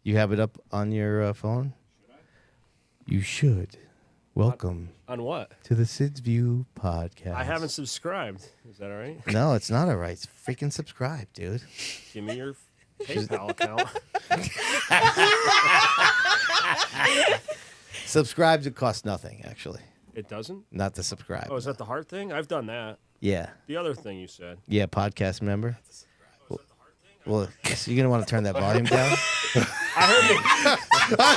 You have it up on your phone? Should I? You should. Welcome. On what? To the Sid's View podcast. I haven't subscribed. Is that all right? No, it's not all right. Freaking subscribe, dude. Give me your PayPal account. Subscribe to cost nothing, actually. It doesn't? Not to subscribe. Oh, is that the heart thing? I've done that. Yeah. The other thing you said. Yeah, podcast member. Oh, is that the heart thing? Well, so you're going to want to turn that volume down? I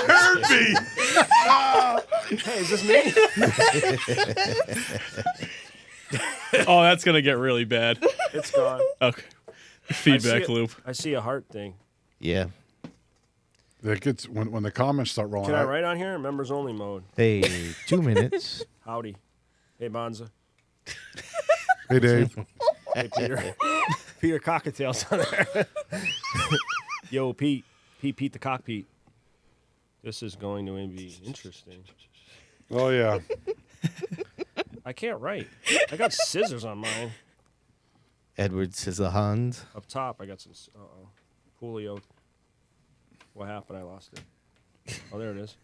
heard me. Hey, is this me? Oh, that's going to get really bad. It's gone. Okay. Feedback loop. I see a heart thing. Yeah. That gets when the comments start rolling Can I out. write on here? Members only mode. Hey, 2 minutes. Howdy. Hey, Bonza. Hey, Dave. Hey, Peter. Peter Cockatails on there. Yo, Pete. Pete the Cockpete. This is going to be interesting. Oh, yeah. I can't write. I got scissors on mine. Edward Scissorhands. Up top, I got some. Julio. What happened? I lost it. Oh, there it is.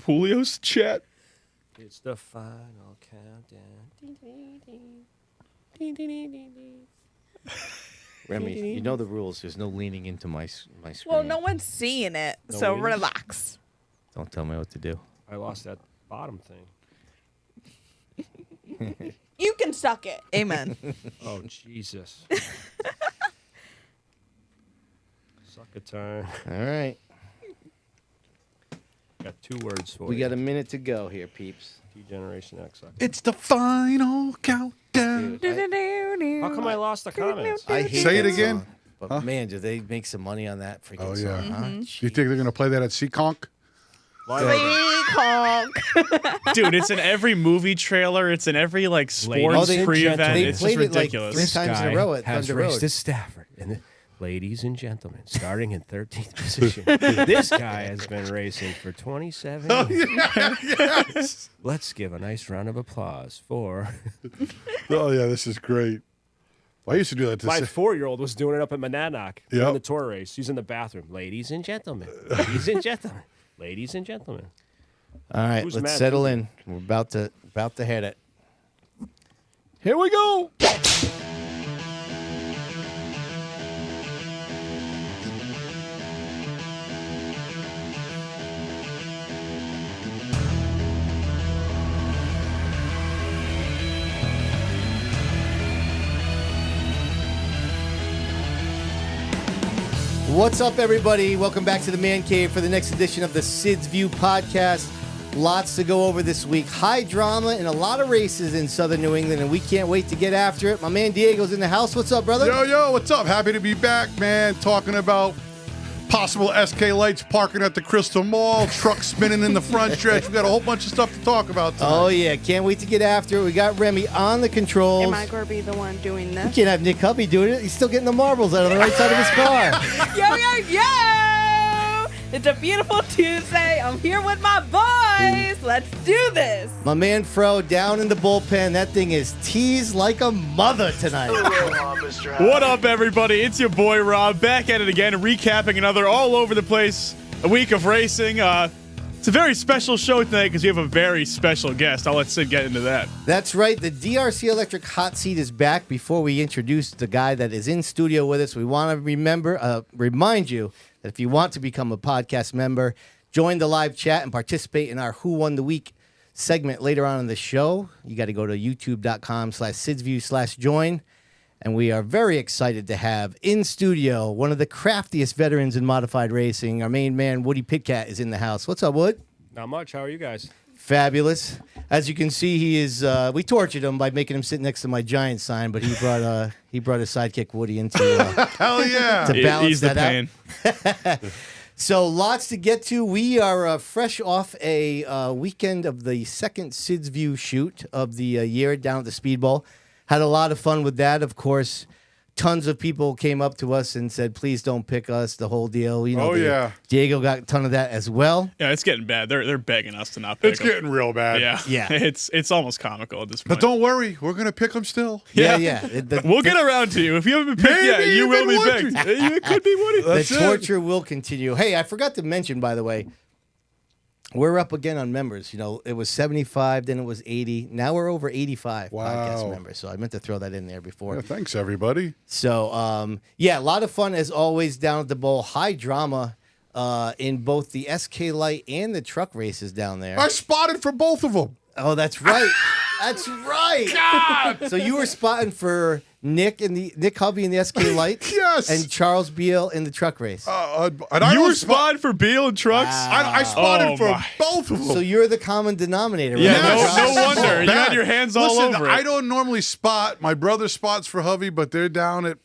Julio's chat. It's the final countdown. Remy, you know the rules. There's no leaning into my screen. Well, no one's seeing it, No so wings? relax. Don't tell me what to do. I lost that bottom thing. You can suck it. Amen. Oh, Jesus. Suck a time. All right. Got 2 words for We you. got a minute to go here, peeps. Generation X. Suck. It's the final countdown. Dude, How come I lost the comments? I hate Say it that again. song, but Huh? man, do they make some money on that freaking Oh, yeah. song, huh? You think they're going to play that at Seekonk? Seekonk. Dude, it's in every movie trailer. It's in every like sports they- pre-event. they It's just played it, like, ridiculous. 3 times in a row at has Thunder raced Road. at Stafford. And ladies and gentlemen, starting in 13th position, this guy has been racing for 27 years. Yes. Let's give a nice round of applause for... Oh, yeah, this is great. Well, I used to do that to My say, 4-year-old was doing it up at Monadnock in Yep. the tour race. He's in the bathroom. Ladies and gentlemen. Ladies and gentlemen. Ladies and gentlemen. All right, Who's let's mad settle too? in. We're about to hit it. Here we go. What's up, everybody? Welcome back to the Man Cave for the next edition of the Sid's View podcast. Lots to go over this week. High drama and a lot of races in Southern New England, and we can't wait to get after it. My man Diego's in the house. What's up, brother? yo, what's up? Happy to be back, man. Talking about possible SK lights parking at the Crystal Mall, trucks spinning in the front stretch. We got a whole bunch of stuff to talk about tonight. Oh, yeah. Can't wait to get after it. We got Remy on the controls. Am I going to be the one doing You this? can't have Nick Hubby doing it. He's still getting the marbles out of the right side of his car. Yo, yo, yo! It's a beautiful Tuesday. I'm here with my boys. Let's do this. My man Fro down in the bullpen. That thing is teased like a mother tonight. What up, everybody? It's your boy Rob back at it again, recapping another all over the place a week of racing. It's a very special show tonight because we have a very special guest. I'll let Sid get into that. That's right. The DRC Electric Hot Seat is back. Before we introduce the guy that is in studio with us, we want to remind you that if you want to become a podcast member, join the live chat and participate in our Who Won the Week segment later on in the show. You got to go to youtube.com/SidsView/join. And we are very excited to have in studio one of the craftiest veterans in modified racing. Our main man, Woody Pitkat, is in the house. What's up, Wood? Not much. How are you guys? Fabulous. As you can see, he is. We tortured him by making him sit next to my giant sign, but he brought his sidekick Woody into Hell yeah. to balance Ease the that pain. out. So lots to get to. We are fresh off a weekend of the second Sid's View shoot of the year down at the Speedbowl. Had a lot of fun with that, of course. tons of people came up to us and said, please don't pick us, the whole deal. You know, yeah. Diego got a ton of that as well. Yeah, it's getting bad. They're begging us to not pick It's them. getting real bad. Yeah. Yeah. It's almost comical at this point. But don't worry, we're going to pick them still. Yeah. We'll get around to you. If you haven't been picked yet, Maybe you will be even picked. It could be Woody. The torture will continue. Hey, I forgot to mention, by the way, we're up again on members. You know, it was 75, then it was 80. Now we're over 85 podcast members. So I meant to throw that in there before. Yeah, thanks, everybody. So, yeah, a lot of fun as always down at the bowl. High drama in both the SK Light and the truck races down there. I spotted for both of them. Oh, that's right. That's right. God! So you were spotting for Nick Hovey in the SK Light, Yes. and Charles Beal in the truck race. And I You were don't spotted for Beal and trucks? I spotted Oh, for my. both of them. So you're the common denominator. Yeah, right? no wonder. So You bad. had your hands all Listen, over it. I don't normally spot. My brother spots for Hovey, but they're down at,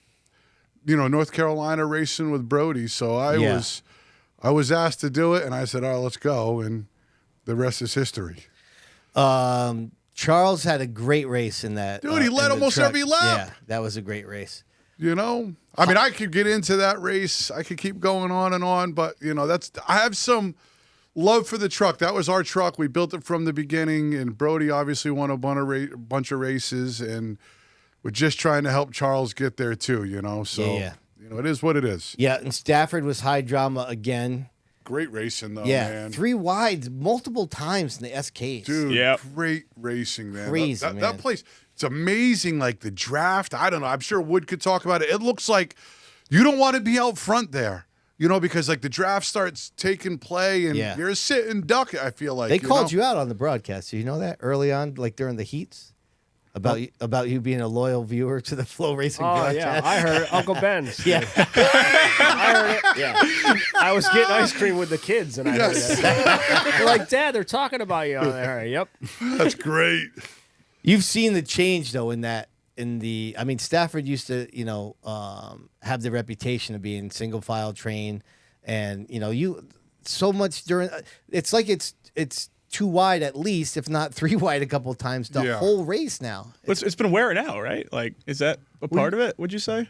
North Carolina racing with Brody. So I was asked to do it, and I said, all right, let's go. And the rest is history. Charles had a great race in that. Dude, he led in the almost truck. every lap. Yeah, that was a great race. I mean, I could get into that race. I could keep going on and on, but I have some love for the truck. That was our truck. We built it from the beginning, and Brody obviously won a bunch of races, and we're just trying to help Charles get there too. So Yeah. it is what it is. Yeah, and Stafford was high drama again. Great racing though, Yeah, man. 3 wides multiple times in the SKs. Dude, Yep. great racing, man. Crazy, that man. place, it's amazing. Like the draft, I don't know. I'm sure Wood could talk about it. It looks like you don't want to be out front there, because like the draft starts taking play and you're a sitting duck. I feel like They called you out on the broadcast. Do you know that early on, like during the heats, about you being a loyal viewer to the Flow Racing broadcast? Yeah, I heard it. Uncle Ben's. Yeah. I heard it. Yeah. I was getting ice cream with the kids, and I heard it. They're like, Dad, they're talking about you on there. Yep. That's great. You've seen the change though Stafford used to, have the reputation of being single file train, and you so much during. It's like it's 2 wide at least, if not 3 wide a couple of times the whole race now. It's been wearing out, right? Like, is that a part of it, would you say?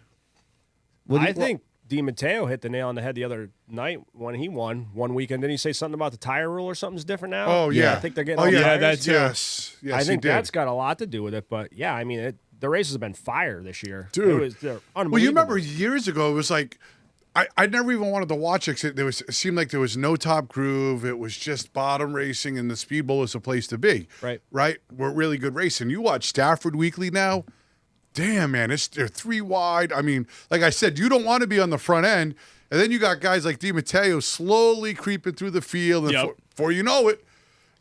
I think Di Matteo hit the nail on the head the other night when he won one weekend. Didn't he say something about the tire rule or something's different now? Oh, yeah. I think they're getting Oh, all yeah, tires. that too. Yes, I think he did. that's got a lot to do with it. But, yeah, I mean, the races have been fire this year. Dude. They're unbelievable. Well, you remember years ago, it was like, I never even wanted to watch it. 'Cause it seemed like there was no top groove. It was just bottom racing, and the Speedbowl was the place to be. Right. We're really good racing. You watch Stafford Weekly now, damn, man, they're 3 wide. I mean, like I said, you don't want to be on the front end, and then you got guys like Di Matteo slowly creeping through the field, and before you know it,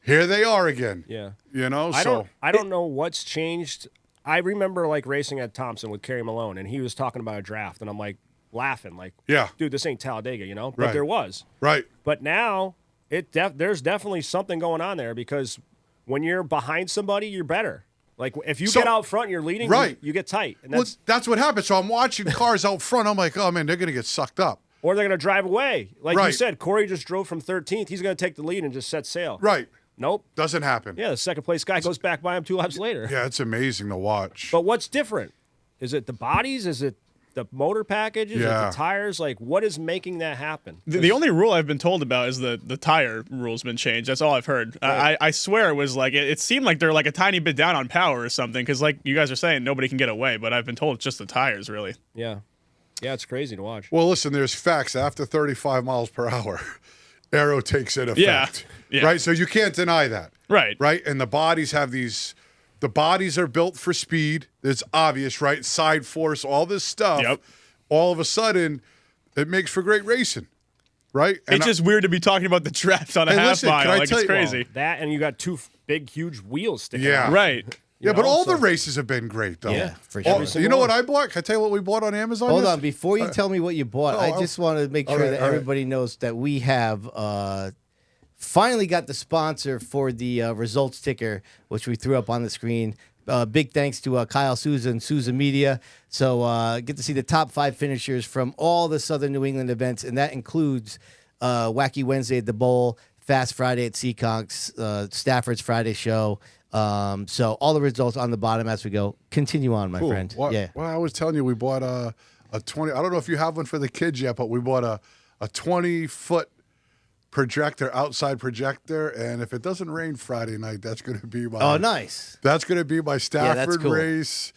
here they are again. Yeah. I don't know what's changed. I remember, like, racing at Thompson with Kerry Malone, and he was talking about a draft, and I'm like, laughing, like, dude, this ain't Talladega, But Right. there was. Right. But now there's definitely something going on there, because when you're behind somebody, you're better. Like, if you get out front and you're leading, you get tight. And that's what happens. So I'm watching cars out front. I'm like, oh, man, they're going to get sucked up. or they're going to drive away. Like you Right. said, Corey just drove from 13th. He's going to take the lead and just set sail. Right. Nope. Doesn't happen. Yeah, the second place guy goes back by him 2 laps later. Yeah, it's amazing to watch. But what's different? Is it the bodies? Is it the motor package? Is it the tires? Like, what is making that happen? The only rule I've been told about is the tire rule's been changed. That's all I've heard. Right. I swear it was like, it seemed like they're like a tiny bit down on power or something, because like you guys are saying, nobody can get away, but I've been told it's just the tires, really. Yeah. Yeah, it's crazy to watch. Well, listen, there's facts. After 35 miles per hour, aero takes in effect. Yeah. Right? So you can't deny that. Right. Right? And the bodies have these... The bodies are built for speed. It's obvious, right? Side force, all this stuff. Yep. All of a sudden, it makes for great racing. Right? And It's just weird to be talking about the draft on a half listen, can mile. I Like, tell it's you- crazy. That, and you got 2 big, huge wheels sticking Yeah. out. Right. Yeah, but know, all so- the races have been great, though. Yeah, for All- sure. you know what I bought? Can I tell you what we bought on Amazon? Hold on, before you tell me what you bought, Oh, I just want to make sure right, that all right. everybody knows that we have finally got the sponsor for the results ticker, which we threw up on the screen. Big thanks to Kyle Souza and Souza Media. So get to see the top 5 finishers from all the Southern New England events, and that includes Wacky Wednesday at the Bowl, Fast Friday at Seekonk, Stafford's Friday show, So all the results on the bottom as we go. Continue on, my friend. Yeah. Well, I was telling you, we bought a 20. I don't know if you have one for the kids yet, but we bought a 20-foot projector, outside projector, and if it doesn't rain Friday night, that's going to be my. Oh, nice. That's going to be my Stafford cool. race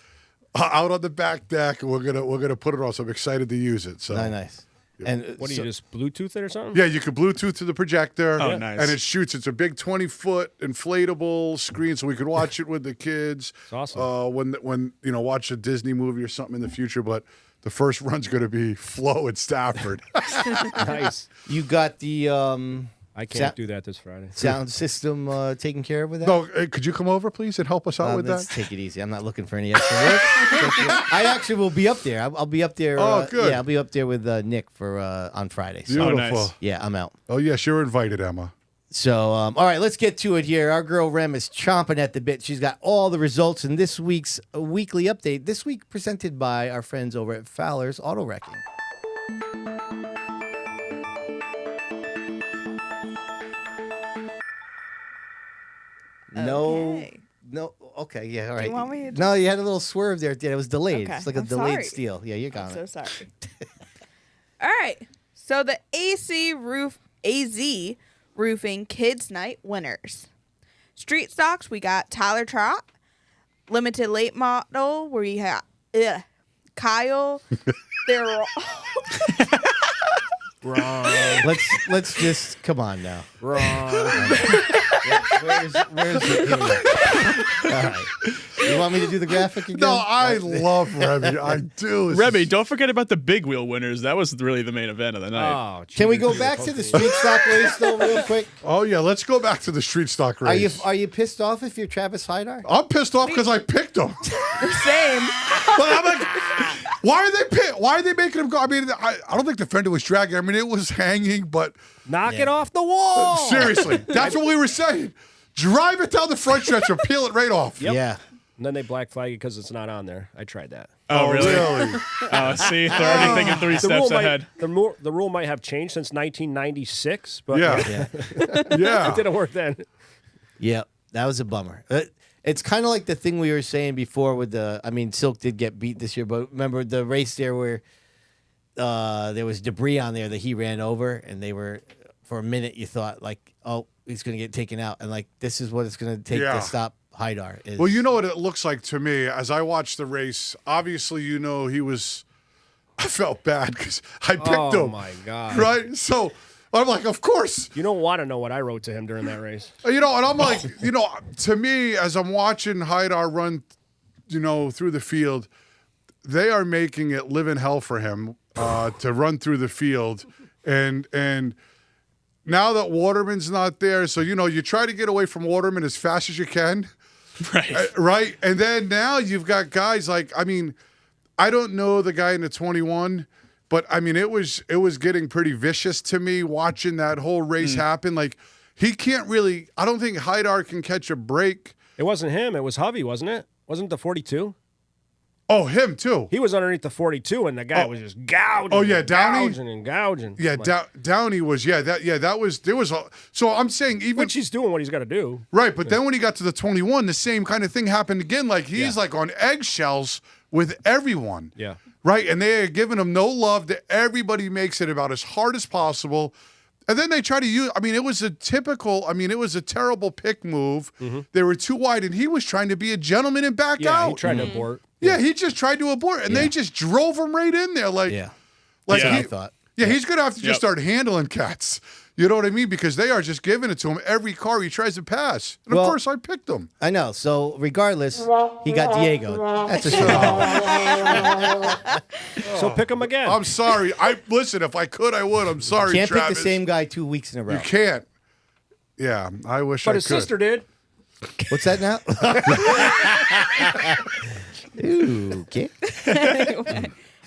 out on the back deck, and we're gonna put it on. So I'm excited to use it. So Nice. And What do you just Bluetooth it or something? yeah, you can Bluetooth to the projector. Oh, nice. And it shoots. It's a big 20-foot inflatable screen, so we could watch it with the kids. It's awesome. When watch a Disney movie or something in the future. But the first run's going to be Flo at Stafford. Nice. you got the I can't do that this Friday. sound system taken care of with that? No, could you come over, please, and help us out with let's that? take it easy. I'm not looking for any extra work. I actually will be up there. I'll be up there. Oh, good. Yeah, I'll be up there with Nick for on Friday. So, Beautiful. nice. yeah, I'm out. Oh, yes, you're invited, Emma. So, all right, let's get to it here. Our girl Rem is chomping at the bit. She's got all the results in this week's weekly update. This week presented by our friends over at Fowler's Auto Wrecking. Okay. No. Okay, yeah, all right. want me to No, you had a little swerve there. It was delayed. Okay, It's like a I'm delayed sorry. steal. Yeah, you're I'm gone. so sorry. All right. So the AZ Roofing Kids Night winners. Street stocks, we got Tyler Trott. Limited late model, where we have Kyle. They're Wrong. Let's just come on now. Wrong. Where's it? Here we go. All right. You want me to do the graphic again? No, I love Remy. I do. Remy, don't forget about the big wheel winners. That was really the main event of the night. Oh, Can we go geez. back to the street stock race though, real quick? Oh, yeah, let's go back to the street stock race. Are you pissed off if you're Travis Hydar? I'm pissed off because I picked him. same. But I'm like, why are they making him go? I mean, I don't think the fender was dragging. I mean, it was hanging, but Knock it off the wall. seriously, that's what we were saying. Drive it down the front stretch and peel it right off. Yeah. And then they black flag it because it's not on there. I tried that. Oh, really? Really? Oh, see, they're already thinking three steps ahead. The rule might have changed since 1996, but Yeah. Yeah. Yeah. it didn't work then. Yeah. That was a bummer. It's kind of like the thing we were saying before with Silk did get beat this year, but remember the race there where there was debris on there that he ran over, and they were, for a minute, you thought, like, oh, he's going to get taken out. And, like, this is what it's going to take Yeah. to stop Hydar. Well, you know what it looks like to me as I watched the race. Obviously, I felt bad because I picked him. Oh, my God. Right? So I'm like, of course. You don't want to know what I wrote to him during that race. And I'm like, to me, as I'm watching Hydar run, through the field, they are making it live in hell for him to run through the field. And now that Waterman's not there, so, you try to get away from Waterman as fast as you can. Right. Right? And then now you've got guys like, I don't know the guy in the 21, but, it was getting pretty vicious to me watching that whole race happen. Like, he can't really, I don't think Hydar can catch a break. It wasn't him. It was Hovey, wasn't it? Wasn't it the 42? Oh, him too. He was underneath the 42, and the guy was just gouging. Oh, yeah, and Downey? gouging and gouging. Yeah, Downey was, so I'm saying even. Which he's doing what he's got to do. Right, but then when he got to the 21, the same kind of thing happened again. Like, he's like on eggshells with everyone. Yeah. Right, and they are giving him no love. That everybody makes it about as hard as possible. And then they try to use, it was a terrible pick move. Mm-hmm. They were too wide, and he was trying to be a gentleman and back Yeah, out. he tried to abort. Yeah, he just tried to abort, and they just drove him right in there. Like, Yeah. like That's what he I thought. Yeah, he's going to have to just Yep. start handling cats. You know what I mean? Because they are just giving it to him every car he tries to pass. And Well- of course, I picked him. I know. So regardless, he got Diego. That's a shame. So pick him again. I'm sorry. Listen, if I could, I would. I'm sorry, Can't Travis. pick the same guy 2 weeks in a row. You can't. Yeah, I wish but I his could. sister did. What's that now? Ooh, okay.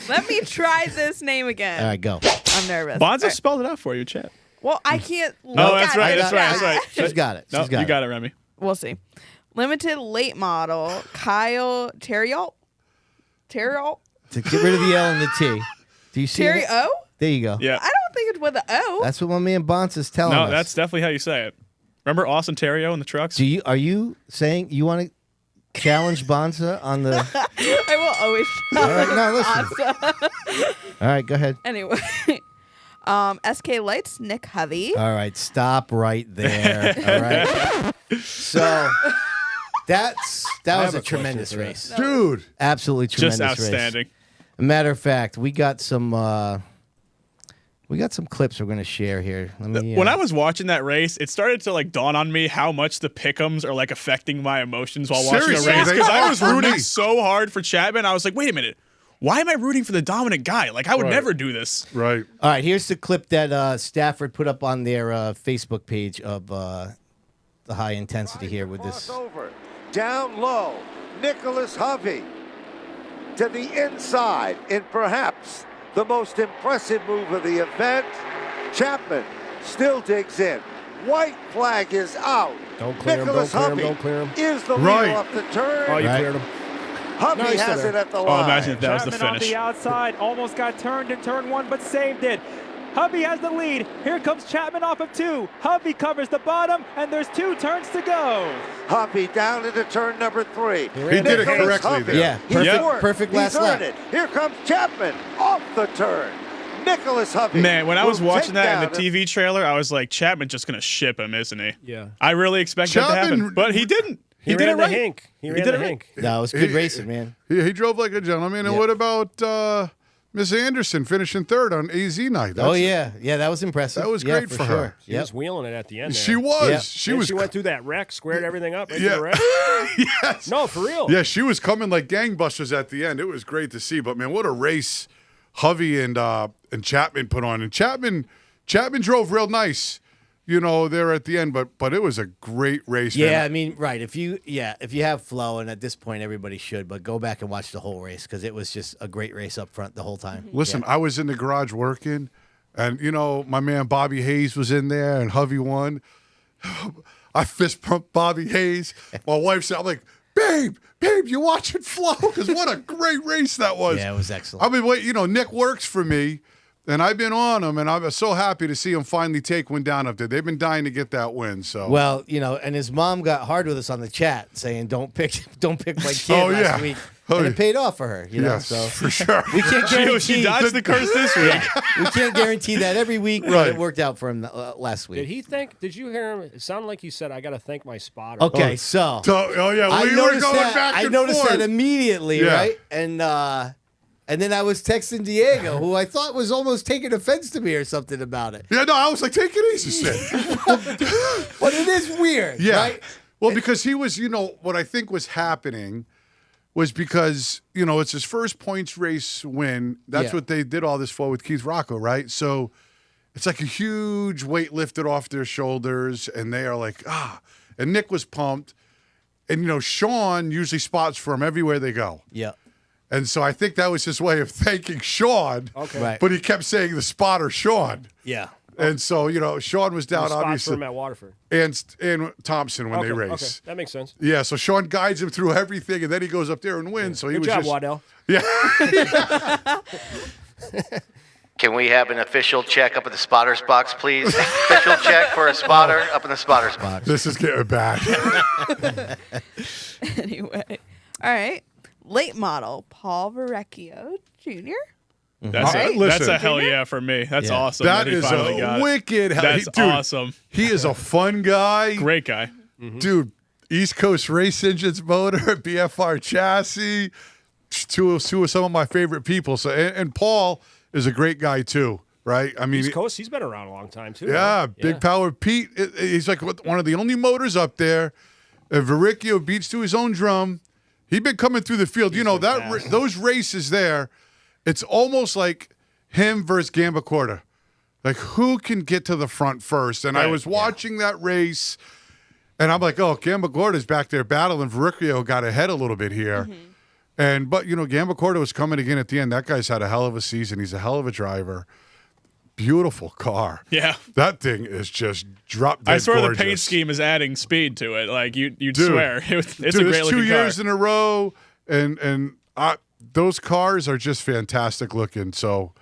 Let me try this name again. All right, go. I'm nervous. Bonzo All right. spelled it out for you, chat. Well, I can't. Look Oh, that's at right. it. That's right. That's right. She's got it. No, She's got you it. got it, Remy. We'll see. Limited late model Kyle Terriot. To get rid of the L and the T. Do you see Terry it? O? There you go. Yeah. I don't think it's with an O. That's what my man Bonds is telling No, us. that's definitely how you say it. Remember Austin Terrio in the trucks? Are you saying you want to challenge Bonza on the? I will always. All right, now listen. All right, go ahead. Anyway, SK Lights, Nick Hovey. All right, stop right there. All right. So that was a tremendous race, Dude. absolutely tremendous Just outstanding. race. Matter of fact, we got some clips we're going to share here. Let me, When I was watching that race, it started to like dawn on me how much the pick'ems are like affecting my emotions while watching a Seriously, race. they Because I are was for rooting me. so hard for Chapman. I was like, wait a minute. Why am I rooting for the dominant guy? Like, I would Right. never do this. Right. all right, here's the clip that Stafford put up on their Facebook page of the high intensity here with this. Crossover. Down low, Nicholas Hovey to the inside in perhaps the most impressive move of the event. Chapman still digs in. White flag is out. Don't clear him, Nicholas don't clear him, Hovey don't clear him. is the leader Right. off the turn. Oh, you Right. cleared him. Hovey No, he's still has there. it at the Oh, line. imagine if that was the Chapman off finish. the outside, almost got turned in turn one, but saved it. Hovey has the lead. Here comes Chapman off of 2. Hovey covers the bottom, and there's 2 turns to go. Hovey down into turn number 3. He did it Nicholas correctly Hovey. there. Yeah, He's perfect- worked. perfect He's last earned lap. it. Here comes Chapman off the turn. Nicholas Hovey. Man, when I was will watching take that in down the TV trailer, I was like, Chapman's just going to ship him, isn't he? Yeah. I really expected that to Chapman- happen. But he didn't. He did it ran the right. Hank. He ran did the it right. Hank. No, it was good racing, man. He drove like a gentleman. And Yeah. what about Miss Anderson finishing third on AZ night? Oh yeah, that was impressive. That was Yeah, great for her. She Yep. was wheeling it at the end there. She was. Yeah. She Then was. She went through that wreck, squared everything up. Right Yeah. through the wreck. Yes. No, for real. Yeah, she was coming like gangbusters at the end. It was great to see. But man, what a race Hovey and Chapman put on. And Chapman drove real nice, there at the end. But it was a great race. Yeah, man. I mean, right. If you have flow, and at this point everybody should, but go back and watch the whole race because it was just a great race up front the whole time. Listen, I was in the garage working, and my man Bobby Hayes was in there, and Hovey won. I fist pumped Bobby Hayes. My wife said, "I'm like, babe, you watch it flow because what a great race that was." Yeah, it was excellent. I mean, Nick works for me, and I've been on him, and I'm so happy to see him finally take one down up there. They've been dying to get that win. So Well, and his mom got hard with us on the chat saying, "Don't pick my kid Oh, last yeah. week," Oh, and yeah. it paid off for her. yes, So for sure. we can't She guarantee. dodged the curse this week. We can't guarantee that every week, but Right. it worked out for him last week. Did you hear him? It sounded like he said, I got to thank my spotter. Okay, so Oh yeah, I we were noticed going that. back I and noticed forth. that immediately, Yeah. right? And then I was texting Diego, who I thought was almost taking offense to me or something about it. Yeah, no, I was like, take it easy, Sid. But it is weird, Yeah. right? Well, because he was, what I think was happening was because, it's his first points race win. That's Yeah. what they did all this for with Keith Rocco, right? So it's like a huge weight lifted off their shoulders, and they are like, And Nick was pumped. And, Sean usually spots for him everywhere they go. Yeah. And so I think that was his way of thanking Sean. Okay. Right. But he kept saying the spotter, Sean. Yeah. And so, Sean was down, Spots for obviously. him at Waterford. And Thompson when Okay, they race. okay. That makes sense. Yeah, so Sean guides him through everything, and then he goes up there and wins. So he Good was job, just Waddell. Can we have an official check up at the spotter's box, please? Official check for a spotter up in the spotter's box. This is getting bad. Anyway, all right. Late model Paul Verrecchio Jr. That's, Right. that's a Listen. hell yeah for me. That's Yeah. awesome. That he is finally got a it. wicked. That's dude, awesome. He is a fun guy, Great guy. dude. East Coast Race Engines motor, BFR chassis. Two of some of my favorite people. So and Paul is a great guy too, right? I mean, East Coast, he's been around a long time, too. yeah, huh? Big Power Pete. He's like one of the only motors up there. Verrecchio beats to his own drum. He'd been coming through the field. Those races there, it's almost like him versus Gambacorta. Like, who can get to the front first? And I Right, was watching that race, and I'm like, oh, Gambacorta's back there battling. Verrecchio got ahead a little bit here. But Gambacorta was coming again at the end. That guy's had a hell of a season. He's a hell of a driver. Beautiful car. Yeah. That thing is just drop dead I swear gorgeous. the paint scheme is adding speed to it. Like you'd Dude. swear. It's Dude, a great it's 2 looking car. years in a row, and those cars are just fantastic looking. So,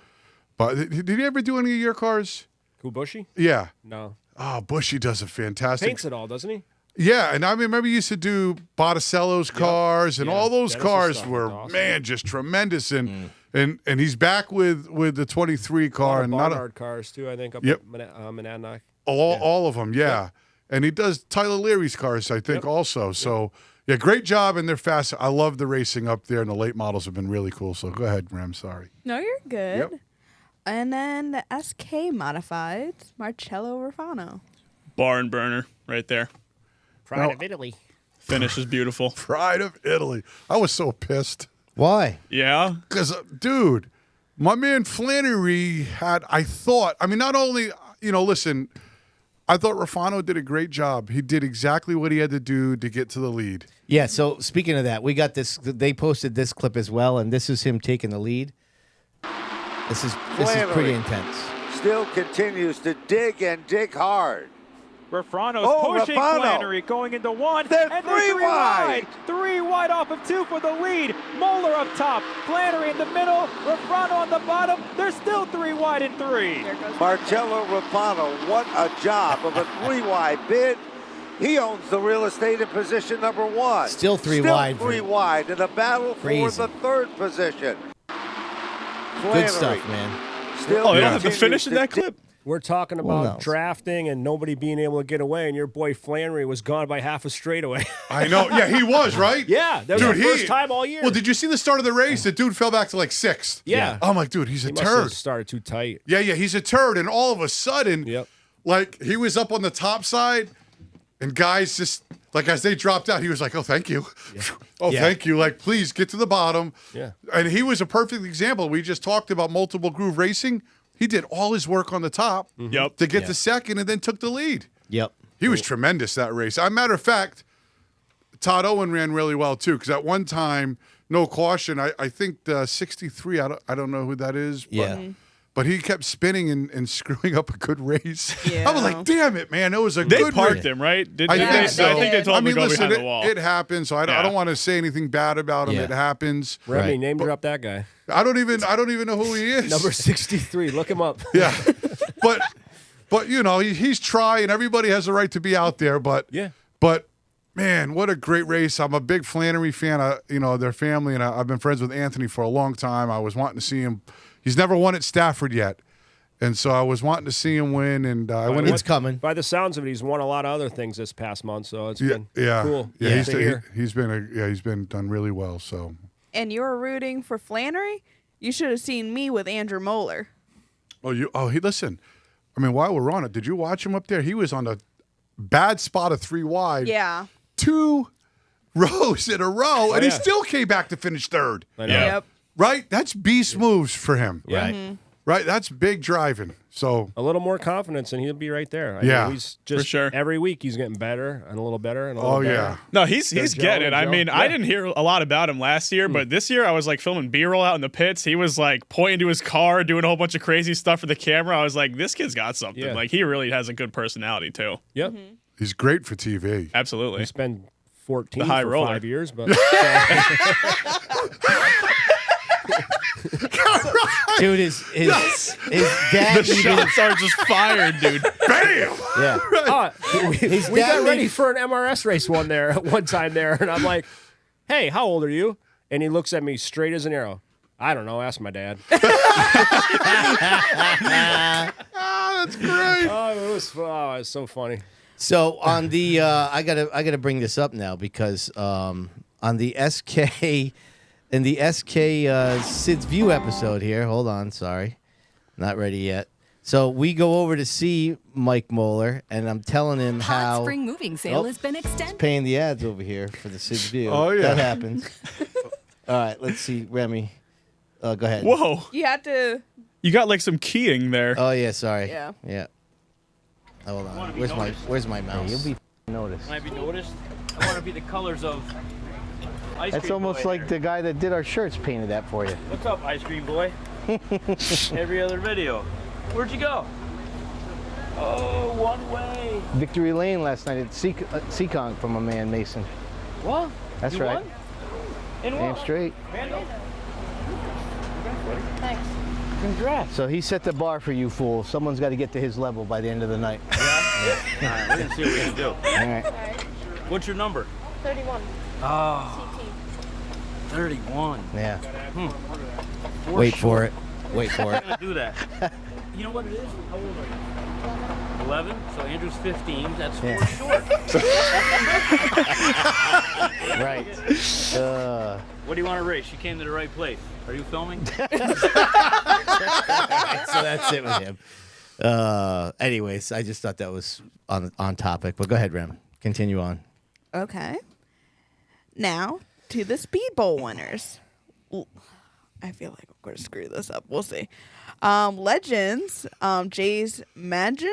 but did you ever do any of your cars? Kubushi? Yeah. No. Oh, Bushy does a fantastic. Paints it all, doesn't he? Yeah, and I remember he used to do Botticello's cars, and all those Dennis's cars stuff were was awesome. man just tremendous. And he's back with the 23 car and not Barnard cars too. I think up Yep. at Monadnock. all of them. Yeah, and he does Tyler Leary's cars, I think, also. So yeah, great job, and they're fast. I love the racing up there, and the late models have been really cool. So go ahead, Rem. Sorry. No, you're good. Yep. And then the SK Modified, Marcello Rufano. Barn burner right there. Pride of Italy. Finish is beautiful. Pride of Italy. I was so pissed. Why? Yeah. Because, dude, my man Flannery had, not only, listen, I thought Rufano did a great job. He did exactly what he had to do to get to the lead. Yeah, so speaking of that, we got this. They posted this clip as well, and this is him taking the lead. This is pretty intense. Still continues to dig and dig hard. Rufano's pushing Rufano. Flannery, going into one, They're and three wide. 3 wide off of 2 for the lead. Moeller up top, Flannery in the middle, Rufano on the bottom. They're still 3 wide in 3. There goes Marcello Rufano, what a job of a 3-wide bid. He owns the real estate in position number 1. Still three wide. 3 wide in a battle Crazy. for the 3rd position. Good stuff, man. Still Oh, they don't have the continues finish in to that clip? We're talking about no. drafting and nobody being able to get away, and your boy Flannery was gone by half a straightaway. I know. Yeah, he was, right? Yeah, that was Dude, the first time all year. Well, did you see the start of the race? The dude fell back to like 6th. Yeah. I'm like, dude, he's a he must have turd. started too tight. Yeah, he's a turd. And all of a sudden, Yep. like, he was up on the top side, and guys just, like, as they dropped out, he was like, oh, thank you. Oh, Yeah. thank you. Like, please get to the bottom. Yeah. And he was a perfect example. We just talked about multiple groove racing. He did all his work on the top Yep. to get to second and then took the lead. Yep. He was tremendous that race. As a matter of fact, Todd Owen ran really well too, because at one time, no caution. I think the 63. I don't know who that is. But, Yeah. but he kept spinning and screwing up a good race. Yeah. I was like, damn it, man! It was a They good parked race. him, right? Did, I did think they, so. I think they told him to go listen, behind the wall. It happens. So I Yeah. don't want to say anything bad about him. Yeah. It happens. Remy, Right. name drop that guy. I don't even know who he is. Number 63. Look him up. Yeah, but he's trying. Everybody has a right to be out there. But Yeah. But man, what a great race! I'm a big Flannery fan. Their family, and I've been friends with Anthony for a long time. I was wanting to see him. He's never won at Stafford yet, and so I was wanting to see him win. And I went. It's coming. By the sounds of it, he's won a lot of other things this past month, so it's been Yeah, cool. Yeah, to hear. he's been done really well. So And you're rooting for Flannery? You should have seen me with Andrew Moeller. listen. I mean, while we're on it, did you watch him up there? He was on a bad spot of 3 wide. Yeah. 2 rows in a row, and he yeah. still came back to finish 3rd. I know. Yeah. Yep. Right? That's beast moves for him. Yeah. Right. Right? That's big driving. So A little more confidence, and he'll be right there. Yeah. He's just sure. every week he's getting better and a little better and a little better. yeah. No, he's Joe, getting it. I Joe. mean, I Yeah. didn't hear a lot about him last year, but this year I was like filming B-roll out in the pits. He was like pointing to his car, doing a whole bunch of crazy stuff for the camera. I was like, this kid's got something. Yeah. Like, he really has a good personality too. Yep. He's great for TV. Absolutely. He's been 14 The high for roller. 5 years, but Dude, his The dad even, shots are just fired, dude. Bam! yeah. His we dad got ready made- for an MRS race one time there, and I'm like, "Hey, how old are you?" And he looks at me straight as an arrow. I don't know. Ask my dad. That's great. It was so funny. So on the I gotta bring this up now because on the SK in the SK Sid's View episode here, hold on, sorry, not ready yet. So we go over to see Mike Moeller, and I'm telling him Hot how spring moving sale Oh. has been extended. paying the ads over here for the Sid's View. Oh, yeah. That happens. All right, let's see, Remy. Go ahead. Whoa. You have to. You got like some keying there. Oh yeah, sorry. Yeah. Yeah. Hold on. Where's my mouse? You'll be noticed. Can I be noticed? I want to be the colors of Ice That's Cream almost Boy like here. the guy that did our shirts painted that for you. What's up, Ice Cream Boy? Every other video. Where'd you go? Oh, one way. Victory Lane last night at Seekonk from a man Mason. What? That's You right. won? In Damn what? straight. Thanks. Congrats. So he set the bar for you fools. Someone's got to get to his level by the end of the night. right, we're gonna see what we can do. All right. What's your number? 31. Oh, 31. Yeah. Four Wait short. for it. Wait for I'm it. gonna do that. You know what it is? How old are you? 11. So Andrew's 15. That's 4 short. Right. What do you want to race? You came to the right place. Are you filming? So that's it with him. Anyways, I just thought that was on topic. But go ahead, Rem. Continue on. Okay. Now to the Speedbowl winners. Ooh, I feel like I'm going to screw this up. We'll see. Legends. Jay's Magin.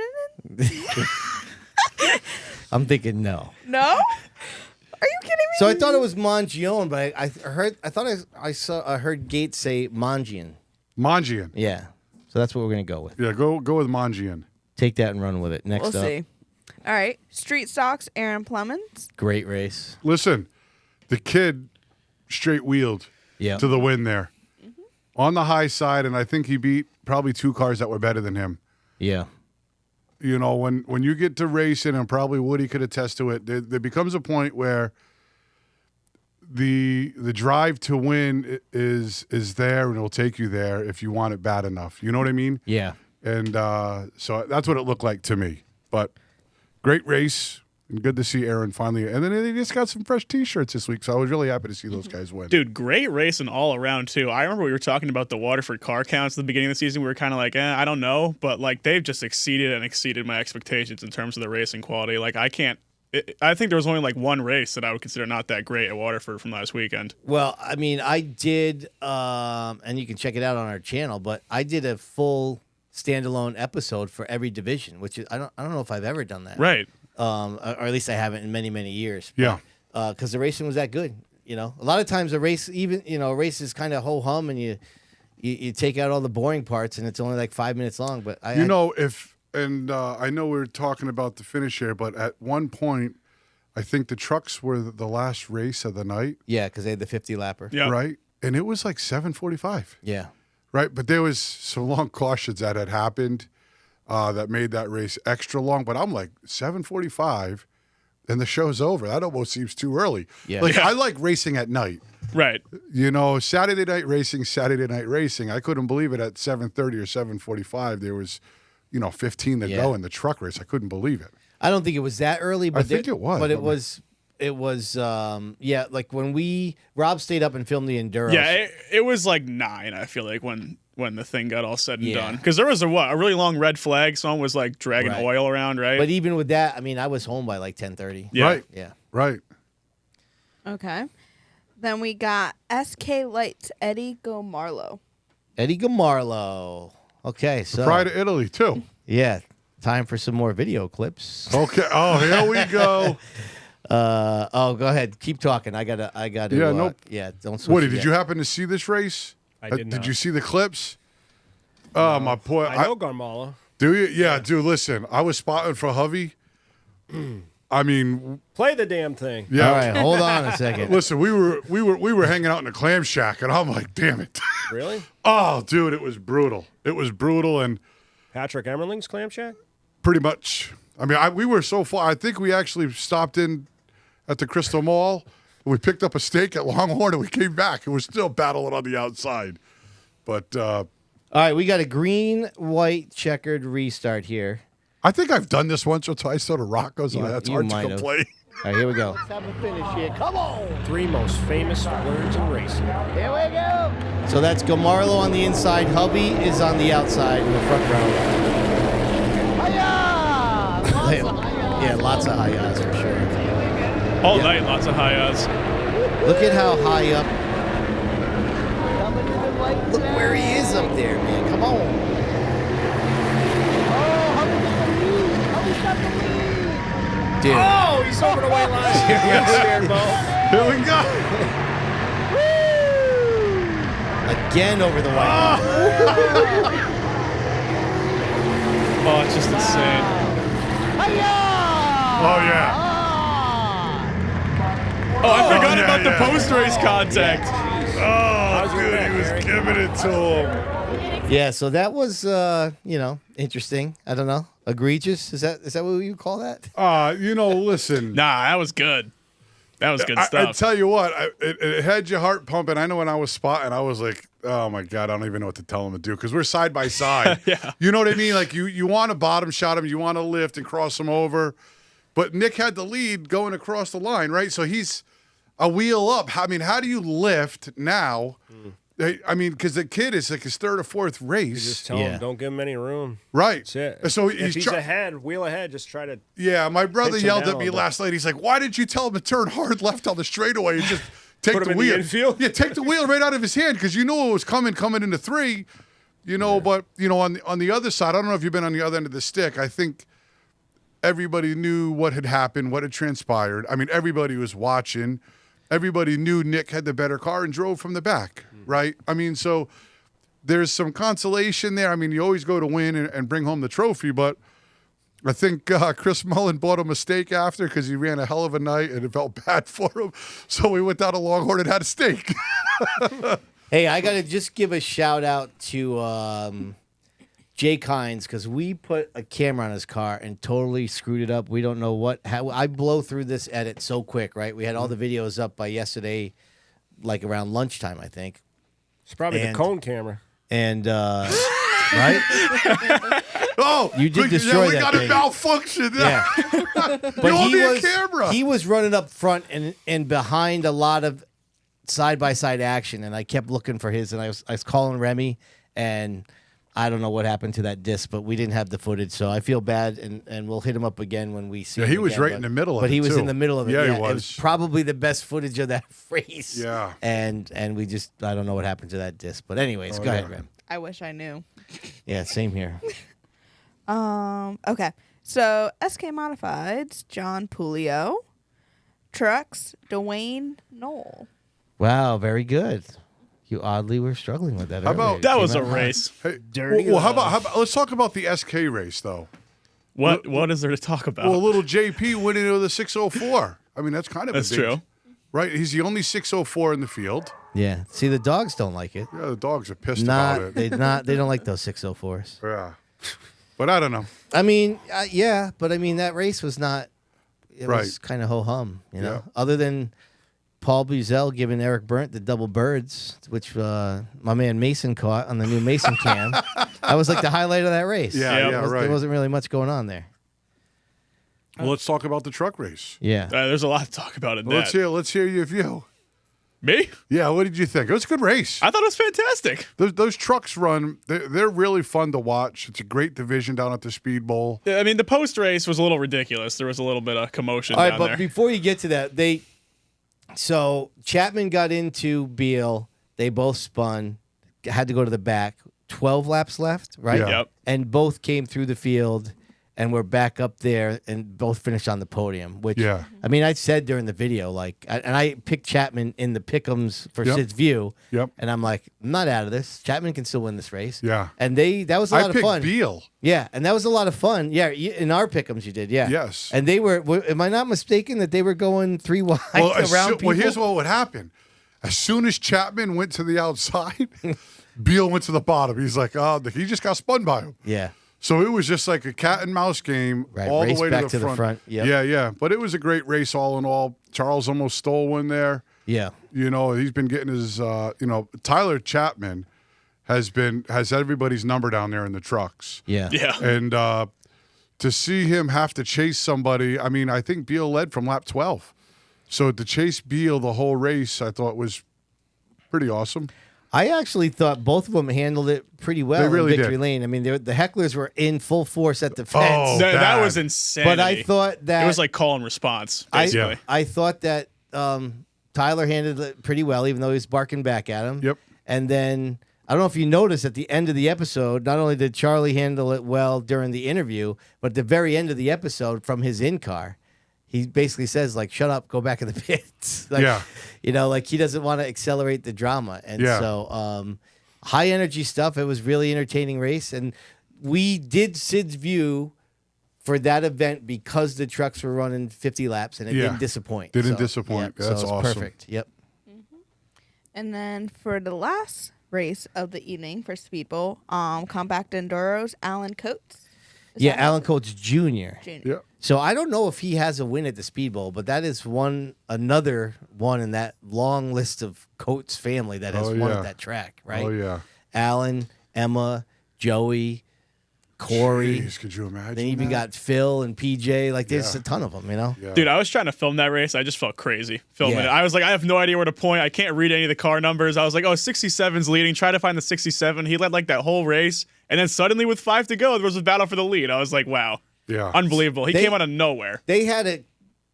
I'm thinking no. No? Are you kidding me? So I thought it was Mangione, but I heard Gates say Mangian. Mangian. Yeah. So that's what we're gonna go with. Yeah, go with Mangian. Take that and run with it. Next We'll up. see. All right. Street Stocks, Aaron Plemons. Great race. Listen, the kid straight wheeled Yeah. to the win there. On the high side, and I think he beat probably 2 cars that were better than him. Yeah. You know, when you get to racing, and probably Woody could attest to it, there becomes a point where the drive to win is there, and it'll take you there if you want it bad enough. You know what I mean? Yeah. And so that's what it looked like to me. But great race, and good to see Aaron finally. And then they just got some fresh T-shirts this week, so I was really happy to see those guys win. Dude, great racing all around, too. I remember we were talking about the Waterford car counts at the beginning of the season. We were kind of like, I don't know. But, like, they've just exceeded my expectations in terms of the racing quality. Like, I think there was only, like, one race that I would consider not that great at Waterford from last weekend. Well, I mean, I did, and you can check it out on our channel, but I did a full standalone episode for every division, which is I don't know if I've ever done that. Right. Or at least I haven't in many years. Yeah. Because the racing was that good. You know, a lot of times a race, a race is kind of ho hum, and you take out all the boring parts, and it's only like 5 minutes long. But I know we were talking about the finish here, but at one point, I think the trucks were the last race of the night. Yeah, because they had the 50 lapper. Yeah. Right, and it was like 7:45. Yeah. Right, but there was some long cautions that had happened that made that race extra long. But I'm like 7:45, and the show's over. That almost seems too early. Yeah. Like I like racing at night. Right. You know, Saturday night racing. I couldn't believe it at 7:30 or 7:45. There was, 15 to go in the truck race. I couldn't believe it. I don't think it was that early, but I think it was. But it was. It was, like when Rob stayed up and filmed the Enduro. Yeah, it was like 9, I feel like, when the thing got all said and done. Because there was a really long red flag. Someone was like dragging oil around, right? But even with that, I mean, I was home by like 10:30. Yeah. Right. Yeah. Right. Okay. Then we got SK Lights, Eddie Gomarlo. Eddie Gomarlo. Okay, so. Pride of Italy, too. Yeah. Time for some more video clips. Okay. Oh, here we go. Go ahead. Keep talking. I gotta. Yeah, nope. Yeah, don't switch. Woody, it did yet. you happen to see this race? I did not. Did you see the clips? Oh, my boy. I know Garmala. Do you? Yeah, dude, listen. I was spotting for Hovey. I mean, Play the damn thing. yeah. All right, hold on a second. Listen, we were hanging out in the clam shack, and I'm like, damn it. Really? Oh, dude, it was brutal. It was brutal, and Patrick Emmerling's Clam Shack? pretty much. I mean, we were so far. I think we actually stopped in at the Crystal Mall. We picked up a steak at Longhorn, and we came back, and we're still battling on the outside. But All right, we got a green-white checkered restart here. I think I've done this once or twice, so the rock goes on. That's hard to might have. complain. All right, here we go. Let's have a finish here. Come on. 3 most famous words in racing. Here we go. So that's Gomarlo on the inside. Hubby is on the outside in the front row. Hiya! Yeah, lots of high odds for sure. All night, lots of high odds. Look at how high up. Coming to the white Look where he is up there, man. Come on. Oh, Hubby's got the lead. Dude. Oh, he's over the white line. Scared, Bo. Here we go. Again over the white line. Oh, it's just insane. Hiya! Oh, yeah. Oh, I forgot yeah, about the yeah. post-race contact. I was Dude, he was giving it to him. Yeah, so that was interesting. I don't know. Egregious? Is that what you call that? Listen. Nah, that was good. That was good I stuff. tell you what, it had your heart pumping. I know when I was spotting, I was like, oh my God, I don't even know what to tell him to do because we're side by side. Yeah. You know what I mean? Like you want to bottom shot him, you want to lift and cross him over. But Nick had the lead going across the line, right? So he's a wheel up. I mean, how do you lift now? I mean, because the kid is like his third or fourth race. You just tell him, don't give him any room. Right. That's it. So if he's ahead, wheel ahead, just try to. Yeah, my brother pitch him yelled down at me a bit. last night. He's like, why did you tell him to turn hard left on the straightaway and just take Put the him in wheel? the infield? Yeah, take the wheel right out of his hand because you knew it was coming into three. But on the other side, I don't know if you've been on the other end of the stick. I think everybody knew what had happened, what had transpired. I mean, everybody was watching. Everybody knew Nick had the better car and drove from the back, right? I mean, so there's some consolation there. I mean, you always go to win and bring home the trophy, but I think Chris Mullen bought a mistake after because he ran a hell of a night and it felt bad for him. So we went down to Longhorn and had a steak. Hey, I got to just give a shout out to Jake Hines because we put a camera on his car and totally screwed it up. We don't know how I blow through this edit so quick, right? We had all the videos up by yesterday, like around lunchtime, I think. It's probably the cone camera. And right? Oh, you did destroy we that got thing. A malfunction. Yeah. But he was running up front and behind a lot of side by side action, and I kept looking for his, and I was calling Remy, and I don't know what happened to that disc, but we didn't have the footage, so I feel bad, and we'll hit him up again when we see him he was again, right in the middle of it, but he was too. in the middle of it. Yeah, he It was. was probably the best footage of that race. Yeah. And we just, I don't know what happened to that disc, but anyways, go ahead, Rem. I wish I knew. Yeah, same here. Okay. So SK Modifieds, John Pulio. Trucks, Dwayne Knoll. Wow, very good. You oddly were struggling with that. How about- earlier. That Came was a out hot. race. Hey, Dirty well, how love. about let's talk about the SK race though. What is there to talk about? Well, little JP winning with a 604. I mean, that's kind of That's a big, true. right? He's the only 604 in the field. Yeah. See, the dogs don't like it. Yeah, the dogs are pissed about it. They don't like those 604s. Yeah, but I don't know. I mean, yeah, but I mean that race was not. It Right. was kind of ho hum, you know. Yeah. Other than Paul Buzel giving Eric Burnt the double birds, which my man Mason caught on the new Mason cam. That was like the highlight of that race. Yeah, Yep. yeah, right. There wasn't really much going on there. Well, let's talk about the truck race. Yeah. There's a lot to talk about in Well, that. let's hear your view. Me? Yeah, what did you think? It was a good race. I thought it was fantastic. Those trucks run. They're really fun to watch. It's a great division down at the Speedbowl. I mean, the post race was a little ridiculous. There was a little bit of commotion All right, down but there. before you get to that, so Chapman got into Beal. They both spun, had to go to the back. 12 laps left, right? Yeah. Yep. And both came through the field, and we're back up there, and both finished on the podium. Which, Yeah. I mean, I said during the video, and I picked Chapman in the pick'ems for Yep. Sid's view. Yep. And I'm like, I'm not out of this. Chapman can still win this race. Yeah. And that was a I lot of picked fun. Beal. Yeah, and that was a lot of fun. Yeah, in our pick'ems you did, yeah. Yes. And they were am I not mistaken that they were going 3 wide around people? Well, here's what would happen. As soon as Chapman went to the outside, Beal went to the bottom. He's like, oh, he just got spun by him. Yeah. So it was just like a cat and mouse game Right, all the race way back to the front. Yep. Yeah, yeah. But it was a great race all in all. Charles almost stole one there. Yeah. You know, he's been getting his, Tyler Chapman has everybody's number down there in the trucks. Yeah. yeah. And to see him have to chase somebody, I mean, I think Beal led from lap 12. So to chase Beal the whole race, I thought was pretty awesome. I actually thought both of them handled it pretty well They really in Victory did. Lane. I mean, the hecklers were in full force at the Oh, fence. that bad. was insane. But I thought that it was like call and response, basically. I thought that Tyler handled it pretty well, even though he was barking back at him. Yep. And then I don't know if you noticed at the end of the episode, not only did Charlie handle it well during the interview, but at the very end of the episode from his in-car, he basically says, like, shut up, go back in the pits. Like, Yeah. You know, like he doesn't want to accelerate the drama. And Yeah. so high energy stuff. It was really entertaining race. And we did Sid's view for that event because the trucks were running 50 laps and it Yeah. didn't disappoint. Didn't disappoint. Yeah, That's so it was awesome. perfect. Yep. And then for the last race of the evening for Speedbowl, Compact Enduros, Alan Coates. Yeah, Alan Coates Jr. Yeah. So I don't know if he has a win at the Speedbowl, but that is another one in that long list of Coates family that has won at that track, right? Oh, yeah. Alan, Emma, Joey, Corey. Jeez, could you imagine? Then you even got Phil and PJ. Like, there's a ton of them, you know? Yeah. Dude, I was trying to film that race. I just felt crazy filming Yeah. it. I was like, I have no idea where to point. I can't read any of the car numbers. I was like, 67's leading. Try to find the 67. He led like that whole race. And then suddenly with 5 to go, there was a battle for the lead. I was like, wow. Yeah. Unbelievable. He came out of nowhere. They had a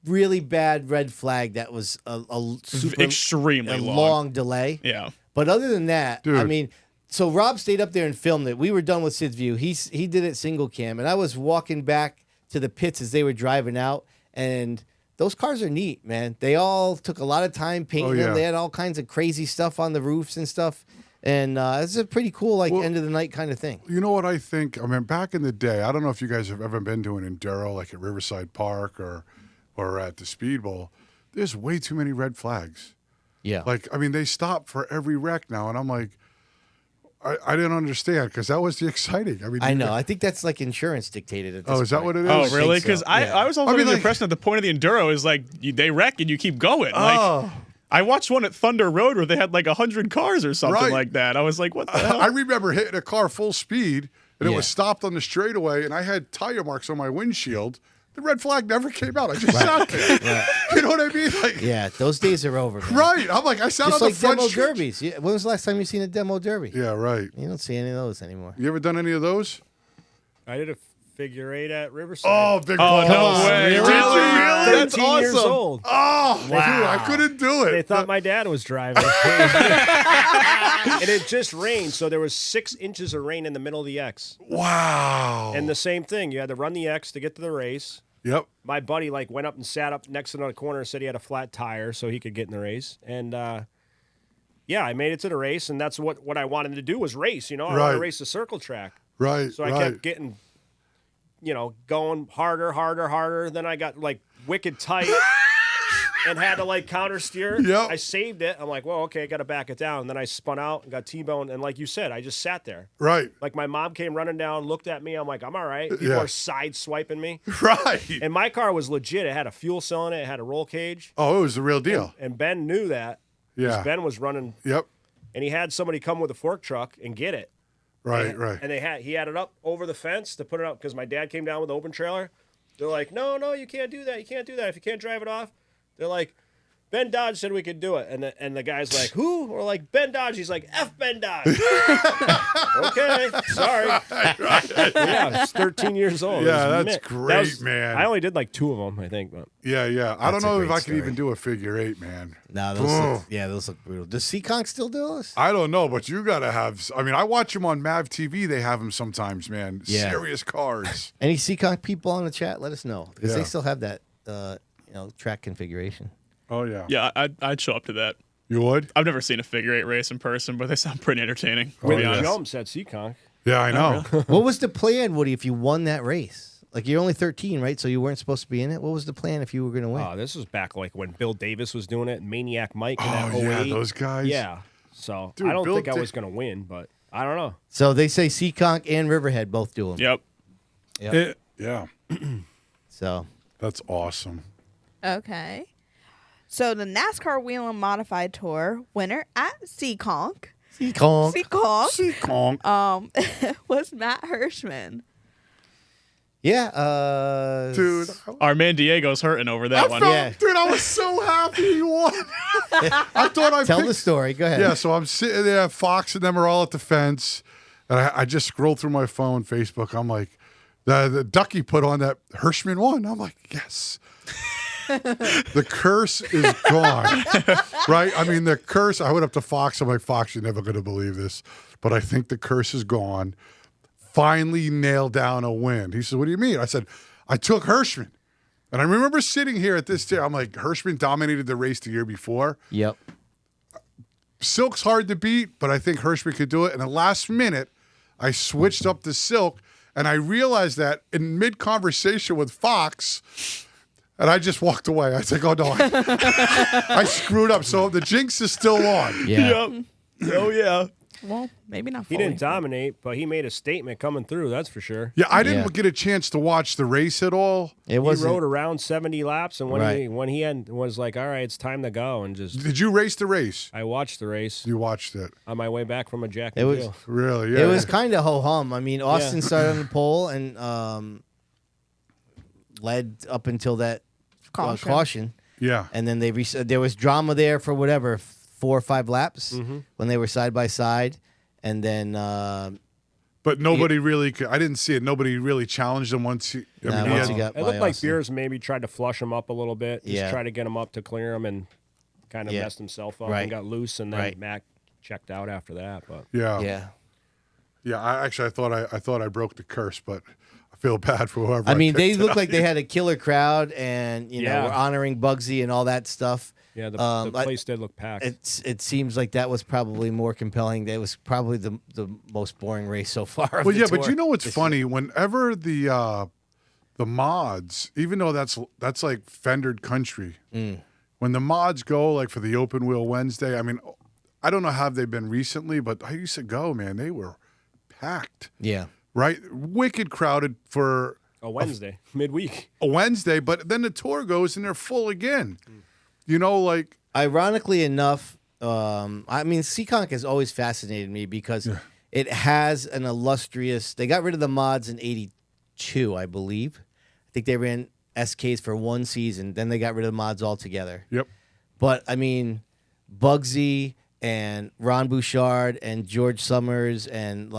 really bad red flag that was a super Extremely long delay. Yeah. But other than that, Dude. I mean, so Rob stayed up there and filmed it. We were done with Sid's View. He did it single cam, and I was walking back to the pits as they were driving out, and those cars are neat, man. They all took a lot of time painting them. They had all kinds of crazy stuff on the roofs and stuff, and it's a pretty cool end of the night kind of thing. You know what I think? I mean, back in the day, I don't know if you guys have ever been to an enduro like at Riverside Park or at the Speedbowl. There's way too many red flags. Yeah. Like, I mean, they stop for every wreck now, and I'm like, I didn't understand because that was the exciting. I mean, I know. I think that's like insurance dictated at this Oh, is that point. what it is? Oh, I think really? so. Because Yeah. I was also I mean, under the like- impression that the point of the enduro is like they wreck and you keep going. Like I watched one at Thunder Road where they had like 100 cars or something Right. like that. I was like, what the hell? I remember hitting a car full speed, and it Yeah. was stopped on the straightaway, and I had tire marks on my windshield. The red flag never came out. I just sat there. You know what I mean? Like, Yeah, those days are over, man. right. I'm like, I sat Just on like the front demo stretch. derbies. Yeah, when was the last time you seen a demo derby? Yeah, right. You don't see any of those anymore. You ever done any of those? I did a figure 8 at Riverside. Oh, big Oh, balls. no way. Did you Really? really? That's 13 years awesome. old. Oh, dude, I couldn't do it. They thought my dad was driving. And it just rained, so there was 6 inches of rain in the middle of the X. Wow. And the same thing, you had to run the X to get to the race. Yep. My buddy went up and sat up next to another corner and said he had a flat tire so he could get in the race. And yeah, I made it to the race, and that's what I wanted to do was race. You know, I wanted Right. to race the circle track. Right. So I kept getting, going harder. Then I got like wicked tight and had to like counter steer. Yep. I saved it. I'm like, well, okay, I got to back it down. And then I spun out and got T-boned. And like you said, I just sat there. Right. Like my mom came running down, looked at me. I'm like, I'm all right. People Yeah. are side swiping me. Right. And my car was legit. It had a fuel cell in it. It had a roll cage. Oh, it was the real deal. And Ben knew that. 'Cause Yeah. Ben was running, Yep. and he had somebody come with a fork truck and get it. Right. Right. And he had it up over the fence to put it up because my dad came down with the open trailer. They're like, no, you can't do that. You can't do that. If you can't drive it off, they're like, Ben Dodge said we could do it. And the guy's like, who? We're like, Ben Dodge. He's like, F Ben Dodge. Okay, sorry. Yeah, it's 13 years old. Yeah, It was that's mint. great, man. I only did like 2 of them, I think. But Yeah. I don't That's a know if great I story. could even do a figure 8, man. No, those look brutal. Does Seekonk still do this? I don't know, but you got to have. I mean, I watch them on Mav TV. They have them sometimes, man. Yeah. Serious cars. Any Seekonk people on the chat? Let us know because they Yeah. still have that, track configuration. Oh, yeah. Yeah, I'd show up to that. You would? I've never seen a figure 8 race in person, but they sound pretty entertaining. To with be the honest. jumps at Seekonk. Yeah, I know. What was the plan, Woody, if you won that race? Like, you're only 13, right? So you weren't supposed to be in it. What was the plan if you were going to win? Oh, this was back like when Bill Davis was doing it, Maniac Mike in that Oh, yeah, 08. those guys. Yeah. So Dude, I don't Bill think I Da- was going to win, but I don't know. So they say Seekonk and Riverhead both do them. Yep. Yeah. So That's awesome. Okay. So the NASCAR Whelen Modified Tour winner at Seekonk. Seekonk. Was Matt Hirschman. Yeah. Dude. Our man Diego's hurting over that one. Yeah. Dude, I was so happy he won. I thought I Tell picked. the story. Go ahead. Yeah, so I'm sitting there. Fox and them are all at the fence. And I just scrolled through my phone, Facebook. I'm like, the Ducky put on that Hirschman won. I'm like, yes. The curse is gone. Right? I mean, the curse. I went up to Fox. I'm like, Fox, you're never going to believe this. But I think the curse is gone. Finally nailed down a win. He said, what do you mean? I said, I took Hirschman. And I remember sitting here at this day. I'm like, Hirschman dominated the race the year before. Yep. Silk's hard to beat, but I think Hirschman could do it. In the last minute, I switched up to Silk, and I realized that in mid-conversation with Fox, And I just walked away. I was like, oh, no, I screwed up. So the jinx is still on. Yeah. Yep. Oh, yeah. Well, maybe not He fully. didn't dominate, but he made a statement coming through. That's for sure. Yeah, I didn't Yeah. get a chance to watch the race at all. It He was rode around 70 laps, and when Right. he was like, all right, it's time to go, and just Did you race the race? I watched the race You watched it. on my way back from a Jack It and was- Jill. Really? Yeah. It was kind of ho-hum. I mean, Austin started on the pole and led up until that caution. Yeah. And then there was drama there for whatever 4 or 5 laps when they were side by side, and then But nobody really could. I didn't see it. Nobody really challenged him once he. I Nah, mean, once he he had, got It by looked like Austin. Beers maybe tried to flush him up a little bit, just Yeah. try to get him up to clear him, and kind of Yeah. messed himself up Right. and got loose, and then Right. Mac checked out after that. But yeah. Yeah. I thought I broke the curse, but I feel bad for whoever. I mean, they picked looked tonight. like they had a killer crowd, and Yeah. were honoring Bugsy and all that stuff. yeah, the I- place did look packed. It seems like that was probably more compelling. That was probably the most boring race so far. Of Well, the yeah, tour. but you know what's funny? Whenever the mods, even though that's like fendered country, when the mods go like for the open wheel Wednesday, I mean, I don't know how they've been recently, but I used to go, man, they were packed, Yeah. right? Wicked crowded for a Wednesday, midweek. a Wednesday, but then the tour goes and they're full again. You know, like Ironically enough, I mean, Seekonk has always fascinated me because it has an illustrious. They got rid of the mods in '82, I believe. I think they ran SKs for one season, then they got rid of the mods altogether. yep. But I mean, Bugsy and Ron Bouchard and George Summers and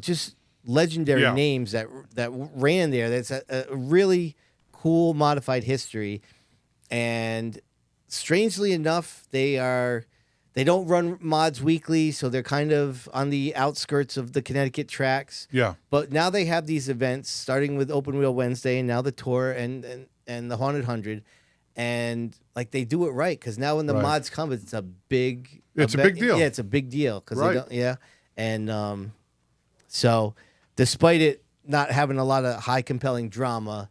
just legendary Yeah. names that ran there. That's a really cool modified history. And strangely enough, they don't run mods weekly, so they're kind of on the outskirts of the Connecticut tracks. Yeah. But now they have these events, starting with Open Wheel Wednesday, and now the tour and the Haunted 100, and like they do it right because now when the Right. mods come, it's a big. It's a event. big deal. Yeah, it's a big deal because Right. they don't. Yeah, and so despite it not having a lot of high compelling drama,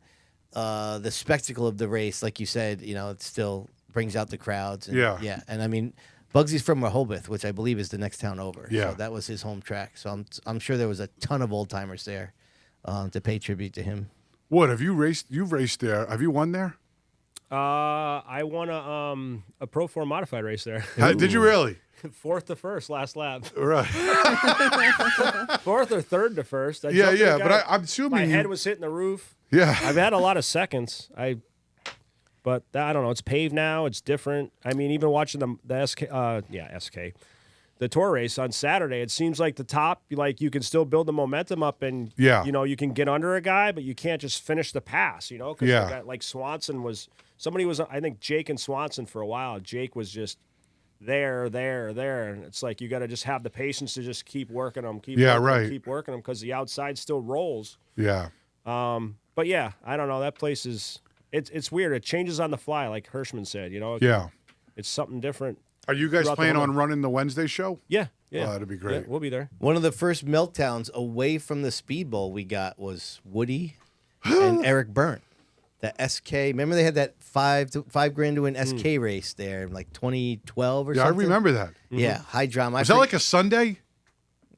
the spectacle of the race, like you said, it still brings out the crowds. And, Yeah. and I mean. Bugsy's from Rehoboth, which I believe is the next town over. Yeah. So that was his home track. So I'm sure there was a ton of old timers there to pay tribute to him. What have you raced? You've raced there. Have you won there? I won a Pro 4 modified race there. Did you really? 4th to 1st last lap. Right. 4th or 3rd to 1st. I Yeah, jumped in yeah. the But guy- I'm assuming my you- head was hitting the roof. Yeah. I've had a lot of seconds. But I don't know. It's paved now. It's different. I mean, even watching the SK, the tour race on Saturday, it seems like the top, like you can still build the momentum up, and Yeah. you can get under a guy, but you can't just finish the pass. Because Yeah. like Swanson was somebody was. I think Jake and Swanson for a while. Jake was just there, and it's like you got to just have the patience to just keep working them, keep working them because the outside still rolls. Yeah. But yeah, I don't know. That place is. It's weird. It changes on the fly, like Hirschman said. Yeah. It's something different. Are you guys Throughout the planning whole- on running the Wednesday show? Yeah. Oh, that'd be great. Yeah, we'll be there. One of the first meltdowns away from the Speedbowl we got was Woody and Eric Byrne. The SK. Remember they had that $5,000 to an SK race there in like 2012 or Yeah, I something? remember that. Yeah, high drama. Was that like a Sunday?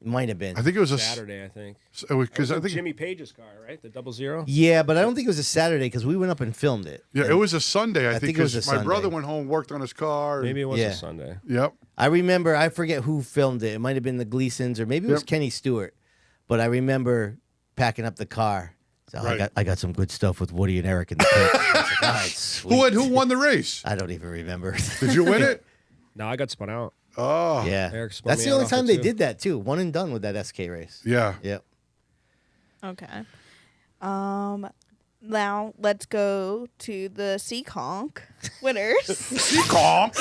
Might have been. I think it was a Saturday, I think. because I think Jimmy Page's car, right? The 00. Yeah, but I don't think it was a Saturday because we went up and filmed it. yeah, it was a Sunday. I think think it was 'cause a my brother Sunday. went home, worked on his car. and- Maybe it was Yeah. a Sunday. Yep. I remember, I forget who filmed it. It might have been the Gleasons or maybe it was Yep. Kenny Stewart. But I remember packing up the car. So Right. I got some good stuff with Woody and Eric in the pit. I was like, all right, sweet. Who won the race? I don't even remember. Did you win it? No, I got spun out. Oh. Yeah. Eric spun That's me the out only off time it, they too. did that, too. One and done with that SK race. Yeah. Yep. Okay. Now let's go to the Seekonk winners. Seekonk.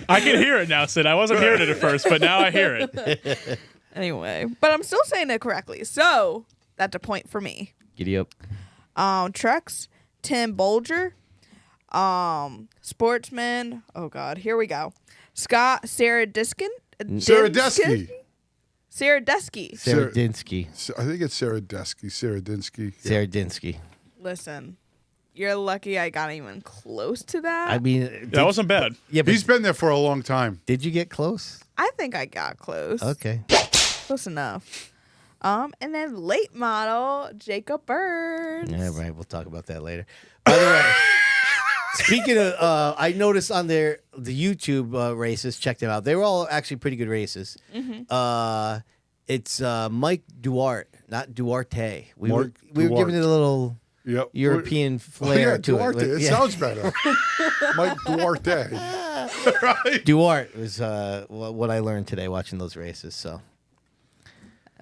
I can hear it now, Sid. I wasn't hearing it at first, but now I hear it. Anyway, but I'm still saying it correctly, so that's a point for me. Giddy up. Trucks, Tim Bolger. Sportsman. Oh God, here we go. Scott Saradiskin. Saradesky. Saradesky. Saradinsky. I think it's Saradesky. Saradinsky. Saradinsky. Listen, You're lucky I got even close to that. I mean, That wasn't bad. Yeah, but He's been there for a long time. did you get close? I think I got close. Okay. Close enough. And then late model, Jacob Burns. Yeah, right. We'll talk about that later. By the way, speaking of, I noticed on the YouTube races, check them out. They were all actually pretty good races. It's Mike Duarte, not Duarte. We were giving it a little European flair to Duarte. it. It sounds better. Mike Duarte. Right? Duarte was what I learned today watching those races. So.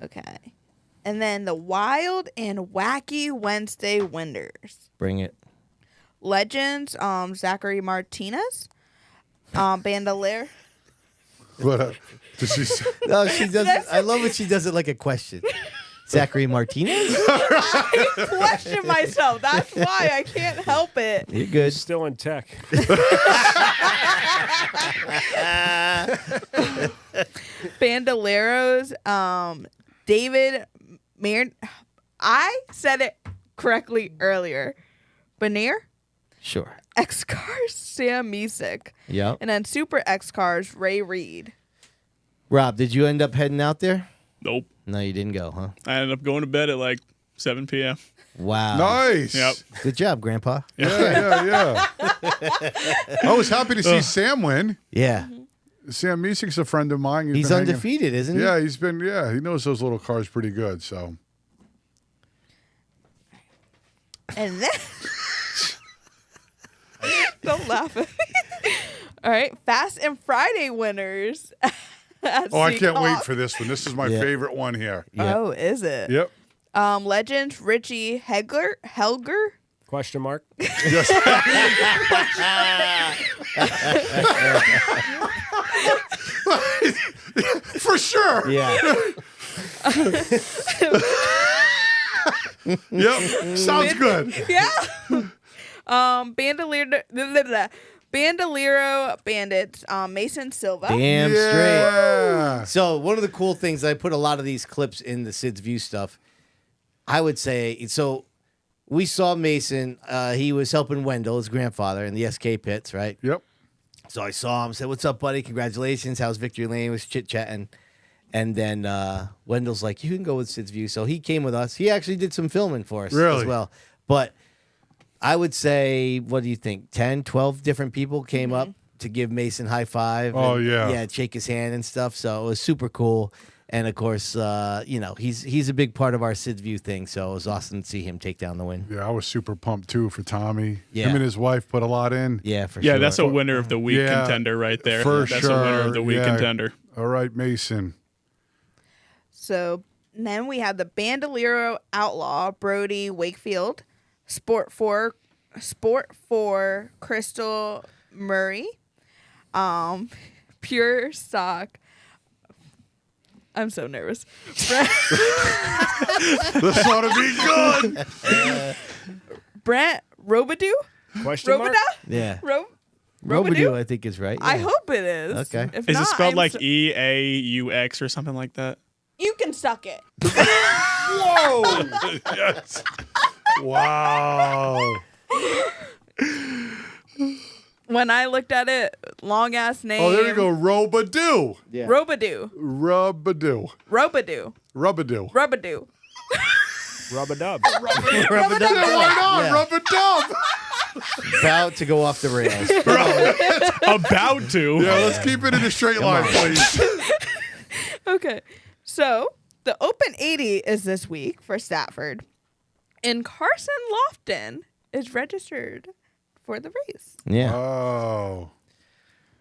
Okay. And then the Wild and Wacky Wednesday winners. Bring it. Legends, Zachary Martinez, Bandolier. What? Did she say? No, she does. I love it. She does it like a question. Zachary Martinez? I question myself. That's why I can't help it. You're good. Still in tech. Bandoleros, David Mayer. I said it correctly earlier. Banier? Sure. X Cars, Sam Misek. Yep. And then Super X Cars, Ray Reed. Rob, did you end up heading out there? Nope. No, you didn't go, huh? I ended up going to bed at like 7 p.m. Wow. Nice. Yep. Good job, Grandpa. Yeah. I was happy to see Sam win. Yeah. Sam Meesek's a friend of mine. He's been hanging- undefeated, isn't he? Yeah, he knows those little cars pretty good, so. And then. Don't laugh at me. All right. Fast and Friday winners. Oh, I can't wait for this one. This is my favorite one here. Yeah. Oh, is it? Yep. Legends, Richie Helger. Question mark. Yes. For sure. Yeah. Yep. Sounds good. Yeah. Bandolero Bandits, Mason Silva. Damn straight. Yeah. So one of the cool things, I put a lot of these clips in the Sid's View stuff. I would say, so we saw Mason. He was helping Wendell, his grandfather, in the SK pits, right? Yep. So I saw him, said, "What's up, buddy? Congratulations. How's Victory Lane?" Was chit-chatting. And then Wendell's like, "You can go with Sid's View." So he came with us. He actually did some filming for us Really? as well. But I would say, what do you think? 10, 12 different people came up to give Mason high five. Oh, and, yeah. Yeah, shake his hand and stuff. So it was super cool. And of course, he's a big part of our Sid's View thing. So it was awesome to see him take down the win. Yeah, I was super pumped too for Tommy. Yeah. Him and his wife put a lot in. Yeah, for Yeah, sure. that's a winner of the week Yeah, contender right there. For That's sure. a winner of the week Yeah. contender. All right, Mason. So then we have the Bandolero Outlaw, Brody Wakefield, Sport 4 Crystal Murray, Pure Stock. I'm so nervous. This ought to be good. Brent Robidoux? Question mark. Robida? Yeah. Robidoux? Robidoux, I think is right. I Yeah. hope it is. Okay. If Is not, it spelled I'm like so- EAUX or something like that? You can suck it. Whoa! Yes. Wow. When I looked at it, long ass name. Oh, there you go. Robadoo. Yeah. Robidoux. Rubadoo. Robidoux. Rubadoo. Robidoux. Rub a dub. Why not? Yeah. Rubadub. About to go off the rails. About to. Yeah, let's keep it in a straight line, please. Okay. So the Open 80 is this week for Stafford. And Carson Lofton is registered for the race. Yeah. Oh.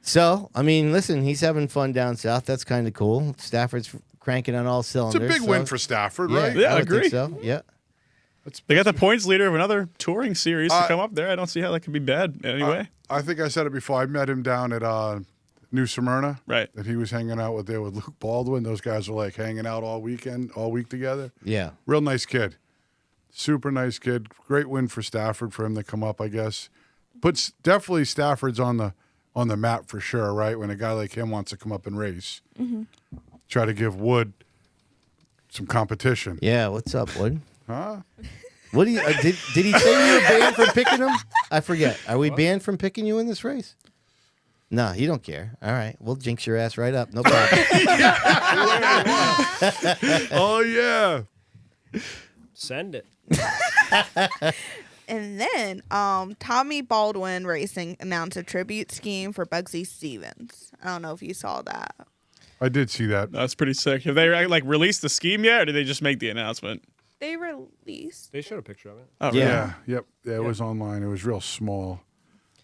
So, I mean, listen, he's having fun down south. That's kind of cool. Stafford's cranking on all It's a cylinders. big win for Stafford, yeah, right? Yeah, I I would think agree. so. Yeah. They got the points leader of another touring series to come up there. I don't see how that could be bad anyway. I think I said it before. I met him down at New Smyrna. Right. That he was hanging out there with Luke Baldwin. Those guys were like hanging out all week together. Yeah. Real nice kid. Super nice kid. Great win for Stafford for him to come up, I guess. Puts definitely Stafford's on the map for sure, right? When a guy like him wants to come up and race. Mm-hmm. Try to give Wood some competition. Yeah. What's up, Wood? Huh? What do you did he say you were banned from picking him? I forget. Are we banned from picking you in this race? No, you don't care. All right, we'll jinx your ass right up. No problem. Oh yeah. Send it. And then Tommy Baldwin Racing announced a tribute scheme for Bugsy Stevens. I don't know if you saw that. I did see that. That's pretty sick. Have they like released the scheme yet, or did they just make the announcement? They released. They showed a picture of it. Oh, really? Yeah. Yep. Yeah, it was online. It was real small.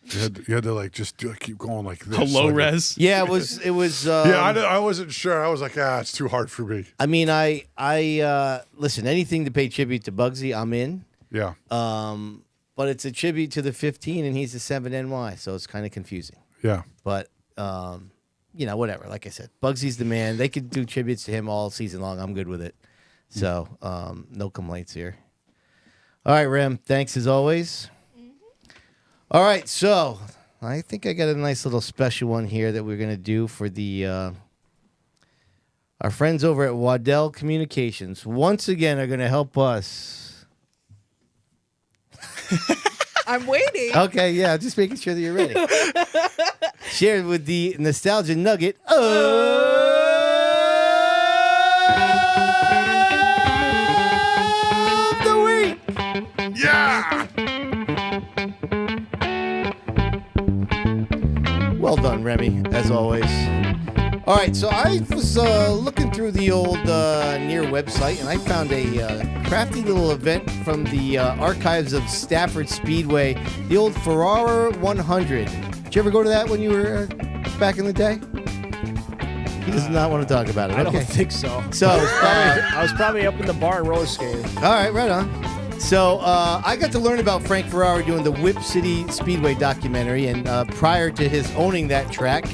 You had to like just keep going like this. Low like res. Yeah, it was. Yeah, I wasn't sure. I was like, it's too hard for me. I mean, I listen. Anything to pay tribute to Bugsy, I'm in. Yeah. But it's a tribute to the 15, and he's a 7NY, so it's kind of confusing. Yeah. But whatever. Like I said, Bugsy's the man. They could do tributes to him all season long. I'm good with it. So no complaints here. All right, Rem. Thanks as always. All right, so I think I got a nice little special one here that we're gonna do for the our friends over at Waddell Communications. Once again, are gonna help us. I'm waiting. Okay, yeah, just making sure that you're ready. Shared with the nostalgia nugget of the week. Yeah. Well done, Remy, as always. All right, so I was looking through the old Near website, and I found a crafty little event from the archives of Stafford Speedway, the old Ferrara 100. Did you ever go to that when you were back in the day? He does not want to talk about it. I Okay. don't think so. So, I was probably up in the bar and roller skating. all right, right on. So I got to learn about Frank Ferrara doing the Whip City Speedway documentary, and prior to his owning that track,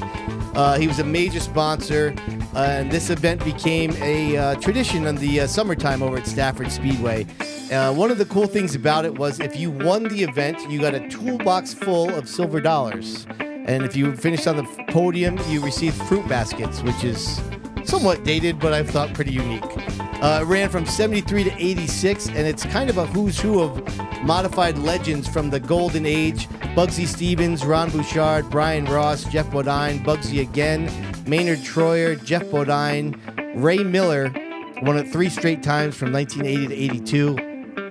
he was a major sponsor, and this event became a tradition in the summertime over at Stafford Speedway. One of the cool things about it was if you won the event, you got a toolbox full of silver dollars. And if you finished on the podium, you received fruit baskets, which is somewhat dated, but I thought pretty unique. It ran from 73 to 86, and it's kind of a who's who of modified legends from the golden age. Bugsy Stevens, Ron Bouchard, Brian Ross, Jeff Bodine, Bugsy again, Maynard Troyer, Jeff Bodine, Ray Miller, won it 3 straight times from 1980 to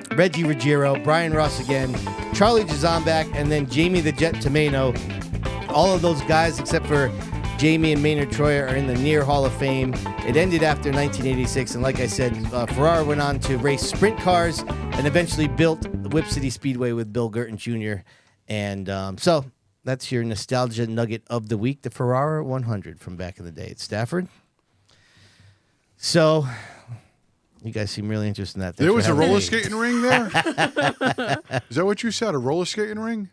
82, Reggie Ruggiero, Brian Ross again, Charlie Jazombek, and then Jamie the Jet Tomeno. All of those guys, except for Jamie and Maynard Troyer, are in the Near Hall of Fame. It ended after 1986, and like I said, Ferrara went on to race sprint cars and eventually built the Whip City Speedway with Bill Gurton Jr. And so that's your nostalgia nugget of the week, the Ferrara 100 from back in the day at Stafford. So you guys seem really interested in that. There was a roller skating ring there? Is that what you said? A roller skating ring?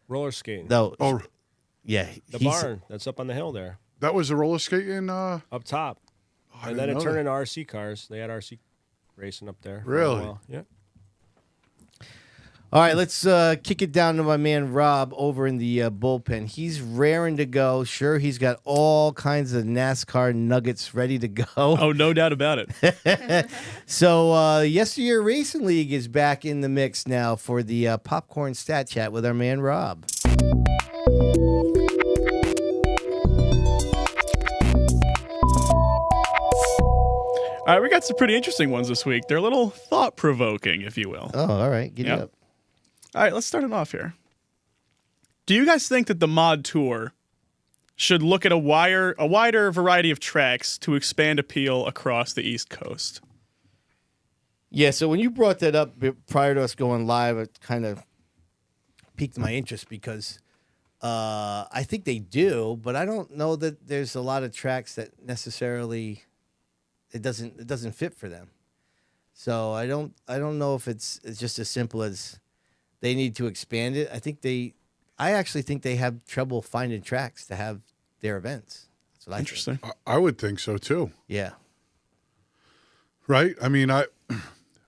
Roller skating. No. Oh, Yeah. The barn that's up on the hill there. that was a roller skating. Up top. I And didn't then it know turned that. into RC cars. They had RC racing up there. for a Really? while. Yeah. All right, let's kick it down to my man Rob over in the bullpen. He's raring to go. Sure, he's got all kinds of NASCAR nuggets ready to go. Oh, no doubt about it. So, Yesteryear Racing League is back in the mix now for the Popcorn Stat Chat with our man Rob. All right, we got some pretty interesting ones this week. They're a little thought-provoking, if you will. Oh, all right. Giddy Yep. up. All right, let's start it off here. Do you guys think that the Mod Tour should look at a wider variety of tracks to expand appeal across the East Coast? Yeah, so when you brought that up prior to us going live, it kind of piqued my interest because I think they do, but I don't know that there's a lot of tracks that necessarily it doesn't fit for them. So I don't know if it's just as simple as they need to expand it. I actually think they have trouble finding tracks to have their events. That's what I Interesting. think. I would think so too. Yeah. Right? I mean, I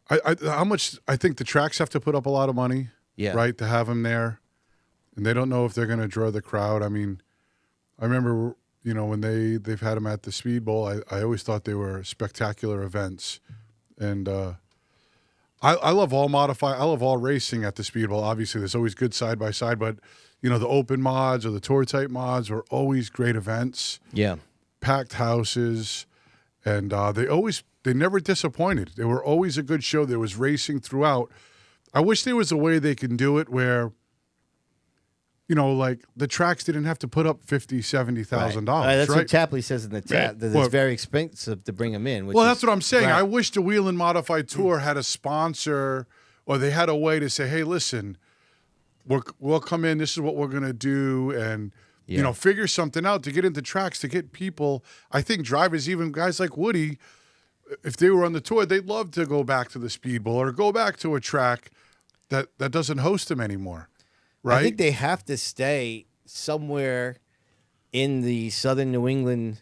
how much I think the tracks have to put up a lot of money, Yeah. right, to have them there, and they don't know if they're going to draw the crowd. I mean, I remember, you know, when they've had them at the Speedbowl, I always thought they were spectacular events, and I love all modified. I love all racing at the Speedbowl. Obviously, there's always good side by side, but you know the open mods or the tour type mods are always great events. Yeah. Packed houses, and they never disappointed. They were always a good show. There was racing throughout. I wish there was a way they can do it where, you know, like the tracks didn't have to put up $50,000-$70,000. That's right? what Tapley says in the chat. That it's very expensive to bring them in. Well, that's what I'm saying. I wish the Wheeling Modified Tour had a sponsor, or they had a way to say, "Hey, listen, we'll come in. This is what we're gonna do," and you know, figure something out to get into tracks to get people. I think drivers, even guys like Woody, if they were on the tour, they'd love to go back to the Speedbowl or go back to a track that doesn't host them anymore. Right? I think they have to stay somewhere in the southern New England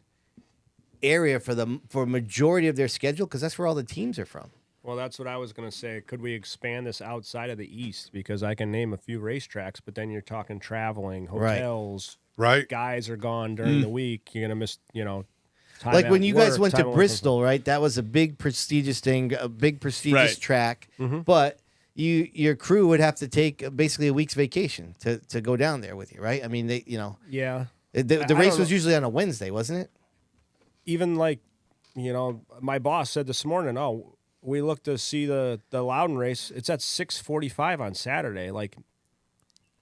area for a majority of their schedule, because that's where all the teams are from. Well, that's what I was going to say. Could we expand this outside of the East? Because I can name a few racetracks, but then you're talking traveling, hotels. Right. Guys are gone during the week. You're going to miss, you know, time like at when you work, guys went time to away Bristol, right? That was a big prestigious thing, a big prestigious track. But your crew would have to take basically a week's vacation to go down there with you, right? I mean, Yeah. The race was usually on a Wednesday, wasn't it? Even like, you know, my boss said this morning, we looked to see the Loudon race. It's at 6:45 on Saturday. Like,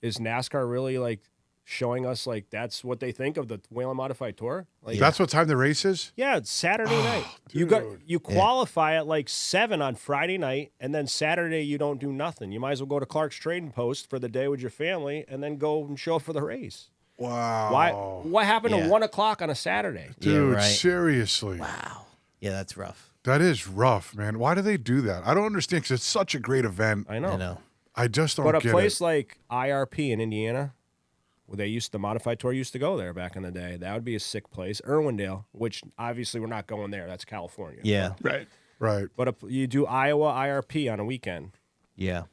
is NASCAR really like showing us like that's what they think of the Wheeling Modified Tour? Like, that's what time the race is? Yeah, it's Saturday night. You qualify at like 7 on Friday night, and then Saturday you don't do nothing. You might as well go to Clark's Trading Post for the day with your family, and then go and show up for the race. Wow. What happened to 1 o'clock on a Saturday? Dude, seriously. Wow. Yeah, that's rough. That is rough, man. Why do they do that? I don't understand, because it's such a great event. I know. I just don't get it. But a place it. like IRP in Indiana, where the Modified Tour used to go there back in the day, that would be a sick place. Irwindale, which obviously we're not going there. That's California. Yeah. Right. But you do Iowa IRP on a weekend. Yeah.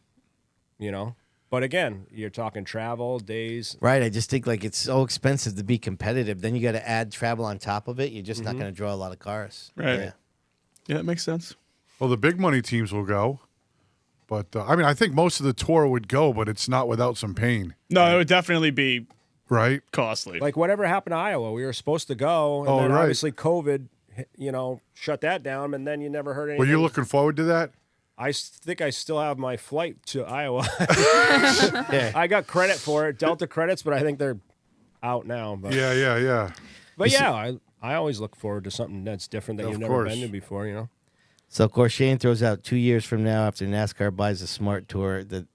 You know? But again, you're talking travel, days. Right. I just think like it's so expensive to be competitive. Then you got to add travel on top of it. You're just not going to draw a lot of cars. Right. Yeah, that makes sense. Well, the big money teams will go. But, I mean, I think most of the tour would go, but it's not without some pain. No, it would definitely be costly. Like whatever happened to Iowa, we were supposed to go, and then obviously COVID, you know, shut that down, and then you never heard anything. Were you looking forward to that? I think I still have my flight to Iowa. I got credit for it, Delta credits, but I think they're out now. But. Yeah. But I always look forward to something that's different that you've never been to before, you know? So, of course, Shane throws out 2 years from now after NASCAR buys a Smart Tour, the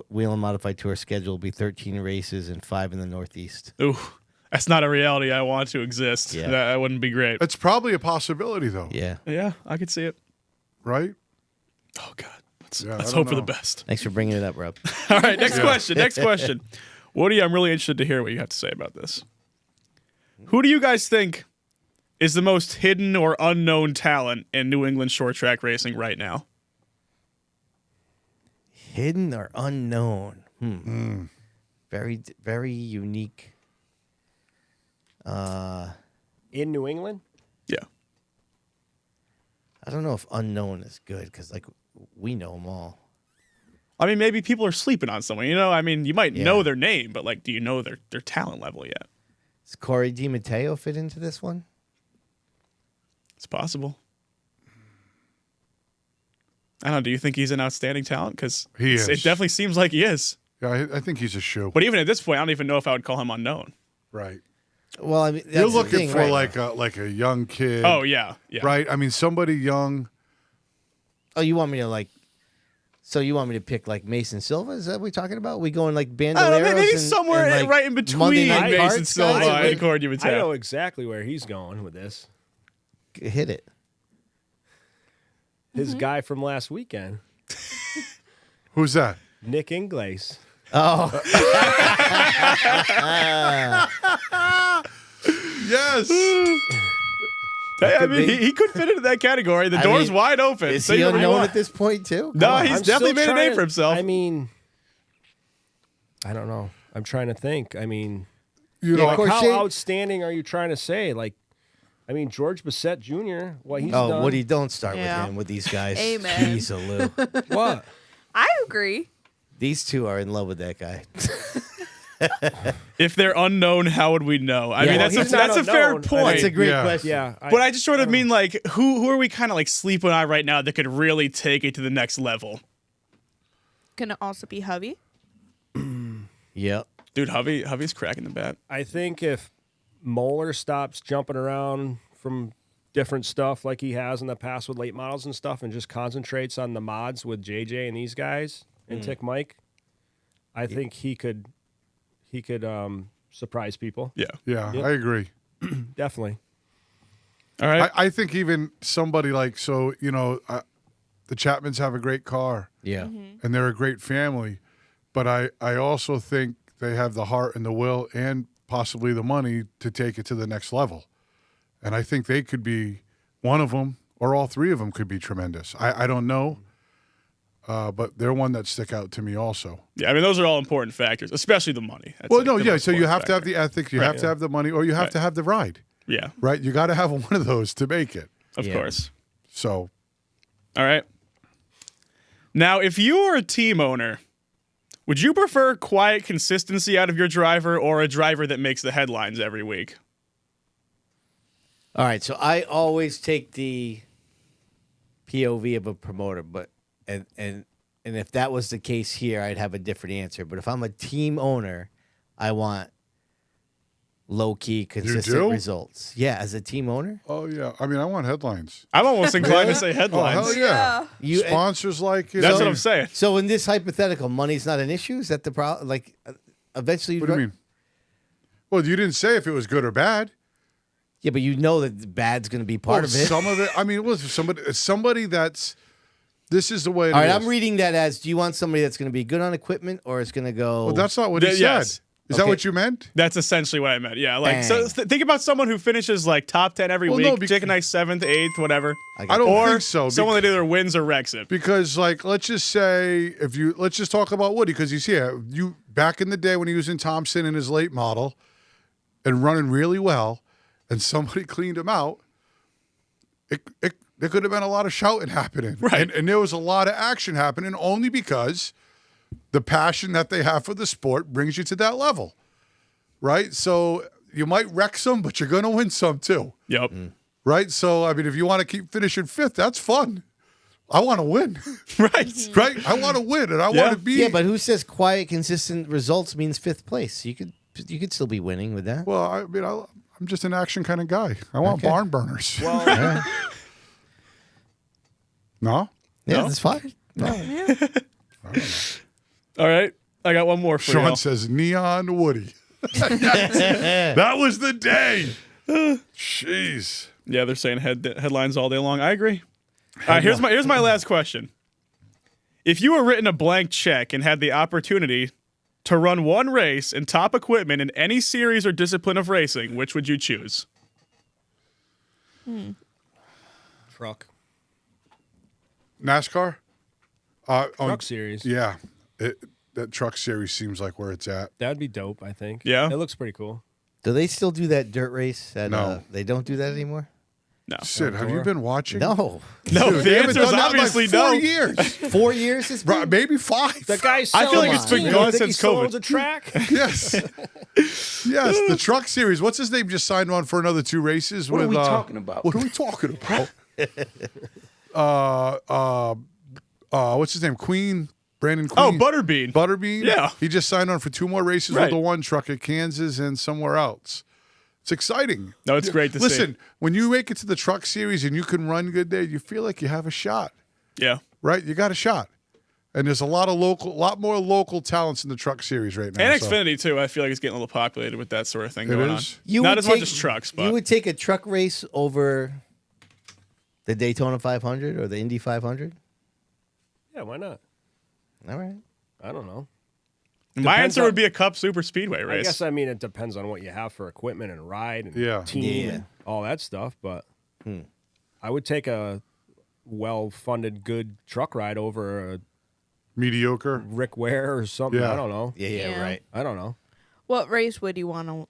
Wheeling Modified Tour schedule will be 13 races and 5 in the Northeast. Ooh, that's not a reality I want to exist. Yeah. That wouldn't be great. It's probably a possibility, though. Yeah. Yeah, I could see it. Right? Oh, God. Let's hope for the best. Thanks for bringing it up, Rob. All right, next question. Woody, I'm really interested to hear what you have to say about this. Who do you guys think is the most hidden or unknown talent in New England short track racing right now? Hidden or unknown? Very, very unique. In New England? Yeah. I don't know if unknown is good, because like we know them all. I mean, maybe people are sleeping on someone. You know, I mean, you might know their name, but like, do you know their talent level yet? Does Corey DiMatteo fit into this one? It's possible. I don't know. Do you think he's an outstanding talent? Because it definitely seems like he is. Yeah, I think he's a shoe. But even at this point, I don't even know if I would call him unknown. Right. Well, I mean, that's you're looking the thing, for right? like a young kid. Oh yeah. Right. I mean, somebody young. Oh, you want me to like? So you want me to pick like Mason Silva? Is that what we're talking about? We going like Bandoleros? Maybe somewhere and, like, right in between Monday Night Mason Carts, Silva guys? and Corey DiMatteo. I know exactly where he's going with this. Hit it. His guy from last weekend. Who's that? Nick Ingles. Oh. Yes. Hey, I mean, he could fit into that category. The door's wide open. Is he unknown at this point, too? No, he's definitely made a name for himself. I mean, I don't know. I'm trying to think. I mean, you know, like how outstanding are you trying to say? Like, I mean, George Bassett Jr., what he's Oh, done. Woody, don't start Yeah. with him with these guys. Amen. Jeez, Lou. What? I agree. These two are in love with that guy. If they're unknown, how would we know? I Yeah. mean, Well, that's he's not a fair unknown. point. That's a great Yeah. question. Yeah. But I just sort of mean, like, who are we kind of like sleeping on right now that could really take it to the next level? Can it also be Hovey? Yep. Dude, Hovey's cracking the bat. I think if Moeller stops jumping around from different stuff like he has in the past with late models and stuff and just concentrates on the mods with JJ and these guys and Tick Mike, I think he could surprise people. Yeah. Yeah, Yep. I agree. Definitely. All right. I think even somebody like, the Chapmans have a great car Yeah. and they're a great family, but I also think they have the heart and the will and possibly the money to take it to the next level. And I think they could be one of them or all three of them could be tremendous. I don't know, but they're one that stick out to me also. Yeah, I mean, those are all important factors, especially the money. That's Well, like no, the yeah. most So you important have to have factor. the ethics, you have to have the money, or you have to have the ride, Yeah, right? You got to have one of those to make it. of Yeah. course. So All right. Now, if you were a team owner, would you prefer quiet consistency out of your driver or a driver that makes the headlines every week? All right, so I always take the POV of a promoter, but and if that was the case here, I'd have a different answer. But if I'm a team owner, I want low-key, consistent do? results. Yeah, as a team owner. oh yeah, I mean, I want headlines. I'm almost inclined to say Oh headlines. hell yeah! You- Sponsors like it. That's what I'm saying. So in this hypothetical, money's not an issue? Is that the problem? Like, eventually... What do you mean? Well, you didn't say if it was good or bad. Yeah, but you know that the bad's going to be part Well, of it. some of it. I mean, well, somebody that's. This is the way. All right, I'm reading that as, do you want somebody that's going to be good on equipment or is going to go... Well, that's not what he said. Yes. Is that Okay. what you meant? That's essentially what I meant. Yeah, like so. Dang. Think about someone who finishes like top 10 every Well, week, no, take a nice 7th, 8th, whatever. I don't Or think so. someone that either wins or wrecks it. Because, like, let's just say let's just talk about Woody because he's here. You back in the day when he was in Thompson in his late model and running really well, and somebody cleaned him out. There could have been a lot of shouting happening, Right. And there was a lot of action happening only because the passion that they have for the sport brings you to that level, right? So you might wreck some, but you're going to win some too. Yep. Right? So, I mean, if you want to keep finishing fifth, that's fun. I want to win. Right. Right? I want to win, and I Yeah. want to be. Yeah, but who says quiet, consistent results means 5th place? You could still be winning with that. Well, I mean, I'm just an action kind of guy. I want Okay. barn burners. Well, No? Yeah, No? that's fine. No. All right. I got one more for Sean you. says Neon Woody. That was the day. Jeez. Yeah, they're saying headlines all day long. I agree. All right, here's my last question. If you were written a blank check and had the opportunity to run one race in top equipment in any series or discipline of racing, which would you choose? truck. NASCAR? Truck series. Yeah. That truck series seems like where it's at. That'd be dope, I think. Yeah? It looks pretty cool. Do they still do that dirt race? No. They don't do that anymore? No. Sid, have you been watching? No. No, Dude, the they haven't answer is done that in obviously like 4 no. years. 4 years is Right, maybe 5. That guy's I feel like selling it's been team. gone You think since he still COVID. owns a track? Yes. Yes, the truck series. What's his name? Just signed on for another 2 races. What are with, we talking about? What are we talking about? What's his name? Brandon Queen. Oh, Butterbean. Butterbean. Yeah. He just signed on for 2 more races Right. with the one truck at Kansas and somewhere else. It's exciting. No, it's great to see. Listen, when you make it to the truck series and you can run good there, you feel like you have a shot, Yeah. right? You got a shot. And there's a lot more local talents in the truck series right now. And so- Xfinity, too. I feel like it's getting a little populated with that sort of thing It going is? on. Not as much as trucks, You but would take a truck race over the Daytona 500 or the Indy 500? Yeah, why not? All right. I don't know. my depends answer on- would be a Cup Super Speedway I race. guess, it depends on what you have for equipment and ride and Yeah. team Yeah. and all that stuff. But I would take a well-funded, good truck ride over a Mediocre. Rick Ware or something. Yeah. I don't know. Yeah, Yeah. right. I don't know. What race would you want to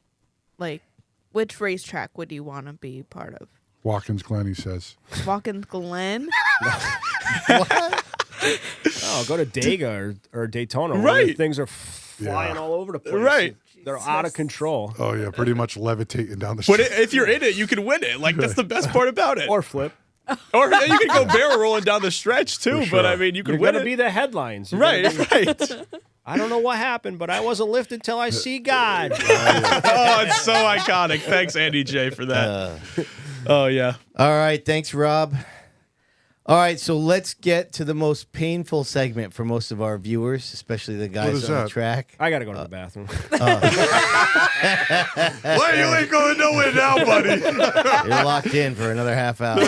Which racetrack would you want to be part of? Watkins Glen, he says. Watkins Glen? Oh, go to Dega or Daytona. Right. Where things are flying all over the place. Right. They're out of control. Oh, yeah, pretty much levitating down the But street. if you're in it, you can win it. Like, that's the best part about it. Or flip. Or yeah, you can go barrel rolling down the stretch, too. For sure. But, I mean, you can You're win going to it. be the headlines. You're Right, gonna be- right. I don't know what happened, but I wasn't lifted till I see God. Oh, it's so iconic. Thanks, Andy J, for that. Oh, yeah. All right, thanks, Rob. All right, so let's get to the most painful segment for most of our viewers, especially the guys is on the that? track. I got to go to the bathroom. Well, you ain't going nowhere now, buddy. You're locked in for another half hour.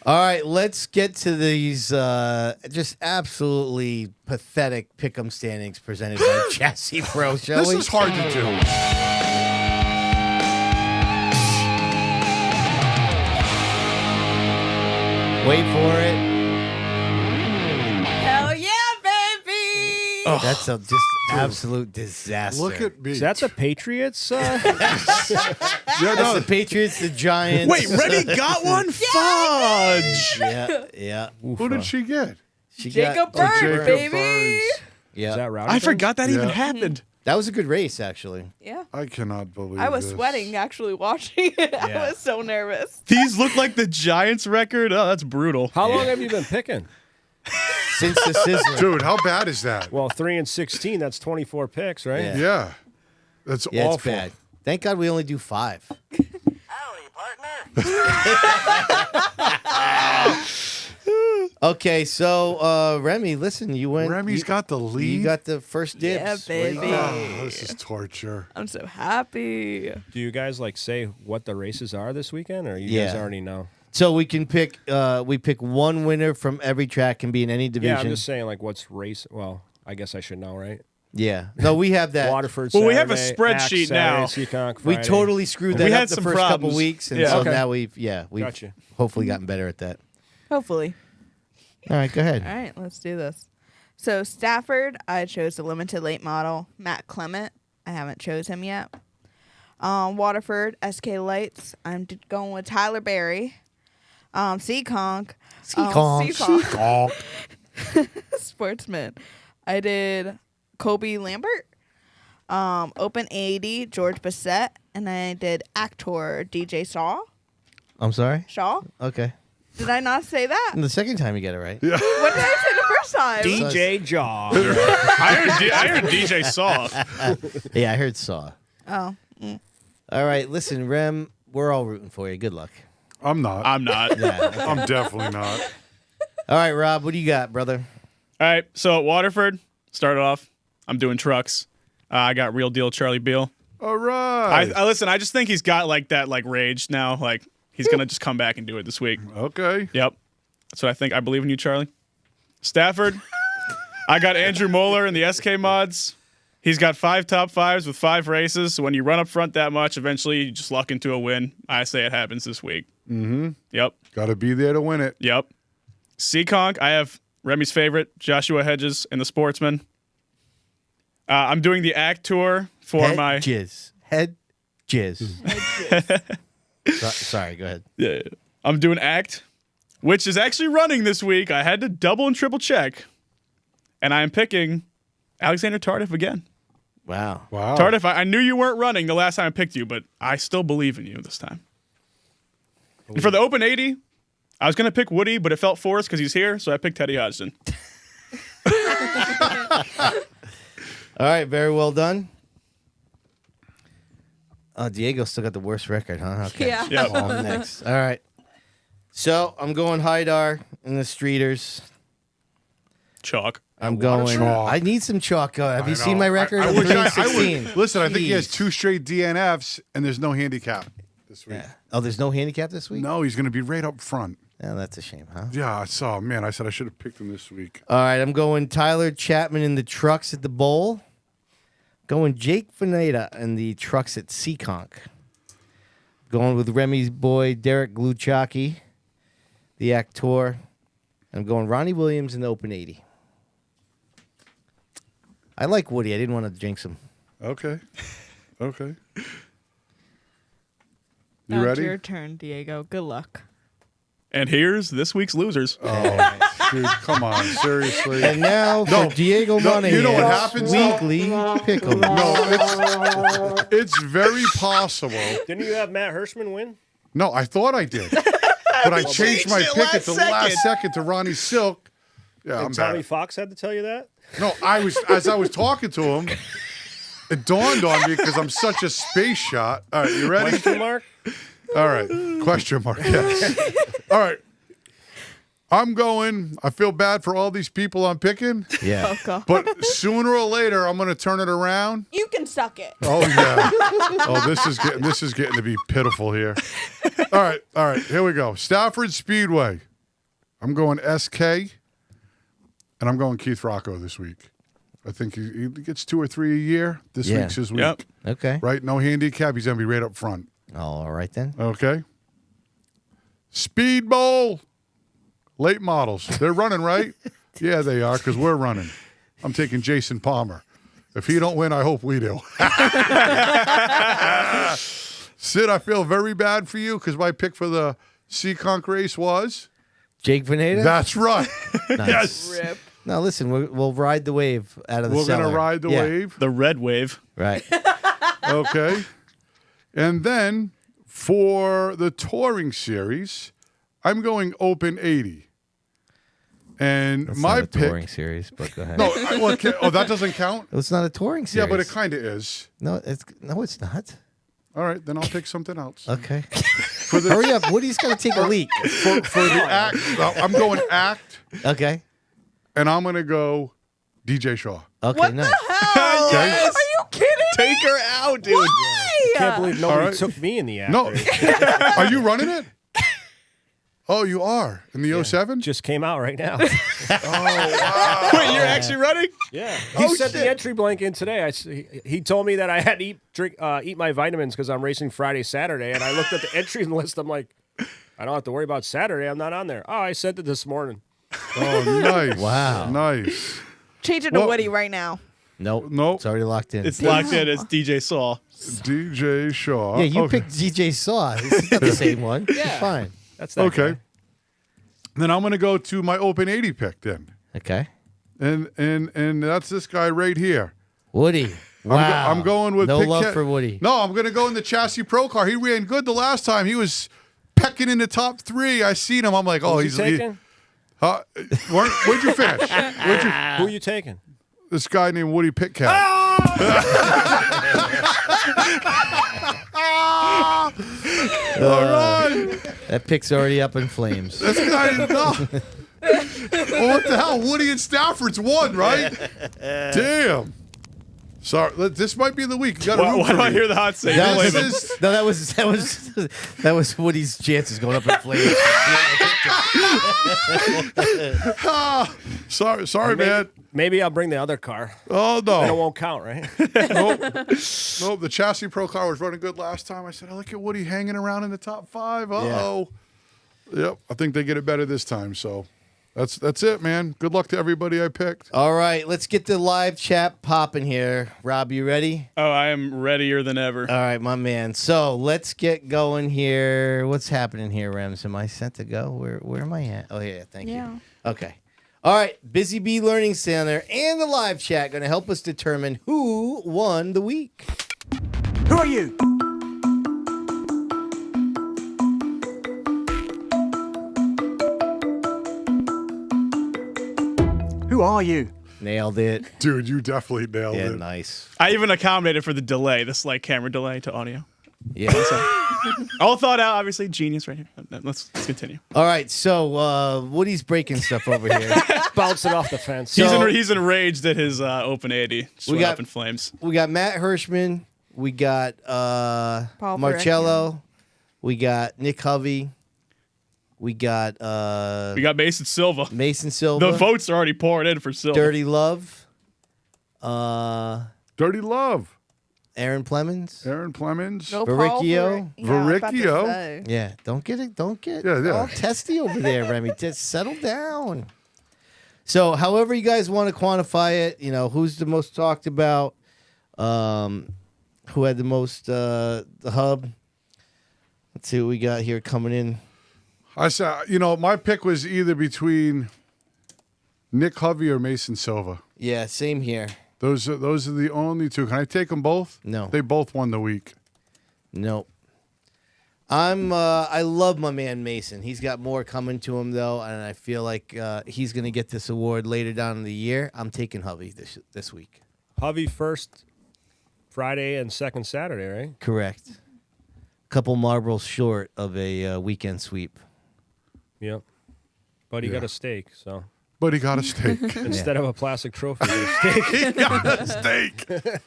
All right, let's get to these just absolutely pathetic pick'em standings presented by Chassis Pro, shall This we? is hard to do. Wait for it. Hell yeah, baby! That's a just absolute disaster. Look at me. Is that the Patriots? yeah, That's no, the Patriots, the Giants. Wait, Remy got one? Fudge! Yeah. who did she get? She Jacob got Bird, baby! Yeah, Is that Rowdy? I forgot that even Yeah. happened. that was a good race, actually. Yeah. I cannot believe I was this. sweating actually watching it. I Yeah. was so nervous. These look like the Giants record. Oh, that's brutal. How long have you been picking? Since the sizzler. Dude, how bad is that? Well, 3 and 16. That's 24 picks, right? Yeah. Yeah. That's Yeah, awful. it's bad. Thank God we only do 5. Okay, so Remy, listen, you went. Remy's got the lead. You got the first dibs. Yeah, What do you baby. got? Oh, this is torture. I'm so happy. Do you guys say what the races are this weekend, or you guys Yeah. already know? So we can pick. We pick one winner from every track. Can be in any division. Yeah, I'm just saying what's race. Well, I guess I should know, right? Yeah. No, we have that. Waterford. Well, we have a Saturday, spreadt sheet now. Seekonk We Friday. totally screwed We that had up the some first couple problems. weeks, and Yeah. so Okay. now we've Gotcha. hopefully gotten better at that. Hopefully. All right, go ahead. All right, let's do this. So Stafford, I chose the limited late model. Matt Clement, I haven't chose him yet. Waterford, SK Lights, I'm going with Tyler Berry. Seekonk. Seekonk. Sportsman. I did Kobe Lambert. Open 80, George Bassett. And I did Actor, DJ Shaw. I'm sorry. Shaw? Okay. Did I not say that? And the second time you get it right. What did I say the first time? DJ Jaw. I heard DJ Saw. Yeah, I heard Saw. Oh. All right, listen, Rem, we're all rooting for you. Good luck. I'm not. I'm not. Yeah. I'm definitely not. All right, Rob, what do you got, brother? All right, so at Waterford, started off, I'm doing trucks. I got Real Deal Charlie Beal. All right. I listen, I just think he's got like that like rage now. Like he's gonna just come back and do it this week. Okay. Yep. That's what I think. I believe in you, Charlie. Stafford. I got Andrew Moeller in the SK mods. He's got 5 top 5s with 5 races. So when you run up front that much, eventually you just luck into a win. I say it happens this week. Mm-hmm. Yep. Got to be there to win it. Yep. Seekonk, I have Remy's favorite, Joshua Hedges in the Sportsman. I'm doing the ACT tour for Head my... jizz. Head jizz. Sorry, go ahead. Yeah, I'm doing ACT, which is actually running this week. I had to double and triple check. And I am picking Alexander Tardif again. Wow. Wow. Tardif, I knew you weren't running the last time I picked you, but I still believe in you this time. And for the Open 80, I was going to pick Woody, but it felt forced because he's here, so I picked Teddy Hodgson. All right, very well done. Diego still got the worst record, huh? Okay. Yeah. Yep. I'm next. All right. So I'm going Haidar in the Streeters. Chalk. I'm going. chalk. I need some chalk. Have you I seen know. my record? I I'm wish 3-16. Listen, I think he has Jeez. 2 straight DNFs, and there's no handicap this week. Yeah. Oh, there's no handicap this week? No, he's going to be right up front. Oh, that's a shame, huh? Yeah, I saw. Man, I said I should have picked him this week. All right, I'm going Tyler Chapman in the trucks at the Bowl. Going Jake Veneta in the trucks at Seekonk. Going with Remy's boy Derek Gluchaki, the actor. I'm going Ronnie Williams in the Open 80. I like Woody. I didn't want to jinx him. Okay. Okay. You Now ready? It's your turn, Diego. Good luck. And here's this week's losers. Oh, dude, come on, seriously. And now for Diego Monahan's you know what happens, though? weekly pickle. No, it's very possible. Didn't you have Matt Hirschman win? No, I thought I did, but I changed my pick at the last second to Ronnie Silk. Yeah, I'm And Tommy bad. Fox had to tell you that? No, as I was talking to him, it dawned on me because I'm such a space shot. All right, you ready? Question mark? All right, question mark. Yes. All right. I feel bad for all these people I'm picking, Yeah. Oh, God. but sooner or later I'm going to turn it around. You can suck it. Oh yeah. Oh, this is getting to be pitiful here. All right. Here we go. Stafford Speedway. I'm going SK, and I'm going Keith Rocco this week. I think he gets 2 or 3 a year. This Yeah. week's his week. Yep. Okay. Right? No handicap. He's going to be right up front. All right then. Okay. Speedbowl. Late models. They're running, right? Yeah, they are, because we're running. I'm taking Jason Palmer. If he don't win, I hope we do. Sid, I feel very bad for you because my pick for the Seekonk race was? Jake Veneta? That's right. Nice. Rip. Now listen, we'll ride the wave out of the We're cellar. going to ride the Yeah. wave. The red wave. Right. Okay. And then for the touring series, I'm going Open 80. And That's my not a pick. touring series, but go ahead. No, that doesn't count? It's not a touring series. Yeah, but it kind of is. No, it's not. All right, then I'll pick something else. Okay. Hurry up. Woody's got to take a leak. For the act, I'm going act, Okay. and I'm going to go DJ Shaw. Okay, What nice. the hell? Okay. Are you kidding me? Take her out, dude. Why? Can't believe nobody right. took me in the act. No, are you running it? Oh, you are in the 07? Just came out right now. Wait, you're actually running? Yeah. He Oh, sent shit. the entry blank in today. He told me that I had to eat my vitamins because I'm racing Friday, Saturday. And I looked at the entry list. I'm like, I don't have to worry about Saturday. I'm not on there. Oh, I sent it this morning. Oh, nice. Wow. Nice. Change it to Well- Woody right now. Nope. Nope. It's already locked in. It's locked in. It's DJ Saul. DJ Shaw. yeah, you okay. picked DJ Saw. It's not the same one. Yeah. It's fine. That's that Okay. guy. Then I'm going to go to my Open 80 pick then. Okay. And that's this guy right here. Woody. Wow. I'm going with no Pitkat. love for Woody. No, I'm going to go in the Chassis Pro car. He ran good the last time. He was pecking in the top 3. I seen him. I'm like, oh, Who's he's he taking? Where'd you finish? Who are you taking? This guy named Woody Pitkat. All right. That pick's already up in flames. This guy didn't know. Well, what the hell? Woody and Stafford's won, right? Damn. Sorry, this might be the week. You got to root Why for do I me. hear the hot say? That was, This is- no, that was Woody's chances going up in flames. Sorry, man. Maybe I'll bring the other car. Oh Then it no, won't count, right? nope. The Chassis Pro car was running good last time. I said, I look at Woody hanging around in the top 5. Uh-oh. Yep, I think they get it better this time. So that's it, man. Good luck to everybody I picked. All right, let's get the live chat popping here. Rob, you ready? Oh, I am readier than ever. All right, my man. So let's get going here. What's happening here, Rems? Am I set to go? Where am I at? Oh, yeah, thank Yeah. you. Okay. All right, Busy Bee Learning Center and the live chat going to help us determine who won the week. Who are you? Who are you? Nailed it. Dude, you definitely nailed Yeah, it. nice. I even accommodated for the delay, the slight camera delay to audio. Yeah. All thought out, obviously. Genius right here. Let's continue. All right, so Woody's breaking stuff over here. Bouncing off the fence. So- He's enraged at his Open 80. Just We went got- up in flames. We got Matt Hirschman. We got Paul Marcello. We got Nick Hovey. We got We got Mason Silva. Mason Silva. The votes are already pouring in for Silva. Dirty Love. Dirty Love. Aaron Plemons. Aaron Plemons. Go Vericchio. Paul Yeah, I was about to Vericchio. say. Yeah, don't get Yeah. all testy over there, Remy. Just settle down. So, however you guys want to quantify it, who's the most talked about, who had the most the hub. Let's see what we got here coming in. I saw, my pick was either between Nick Hovey or Mason Silva. Yeah, same here. Those are the only two. Can I take them both? No. They both won the week. Nope. I love my man Mason. He's got more coming to him though, and I feel like he's going to get this award later down in the year. I'm taking Hovey this week. Hovey first Friday and second Saturday, right? Correct. Couple marbles short of a weekend sweep. Yep. But he got a steak, so. But he got a steak. Instead of a plastic trophy, he got a steak. He got a steak.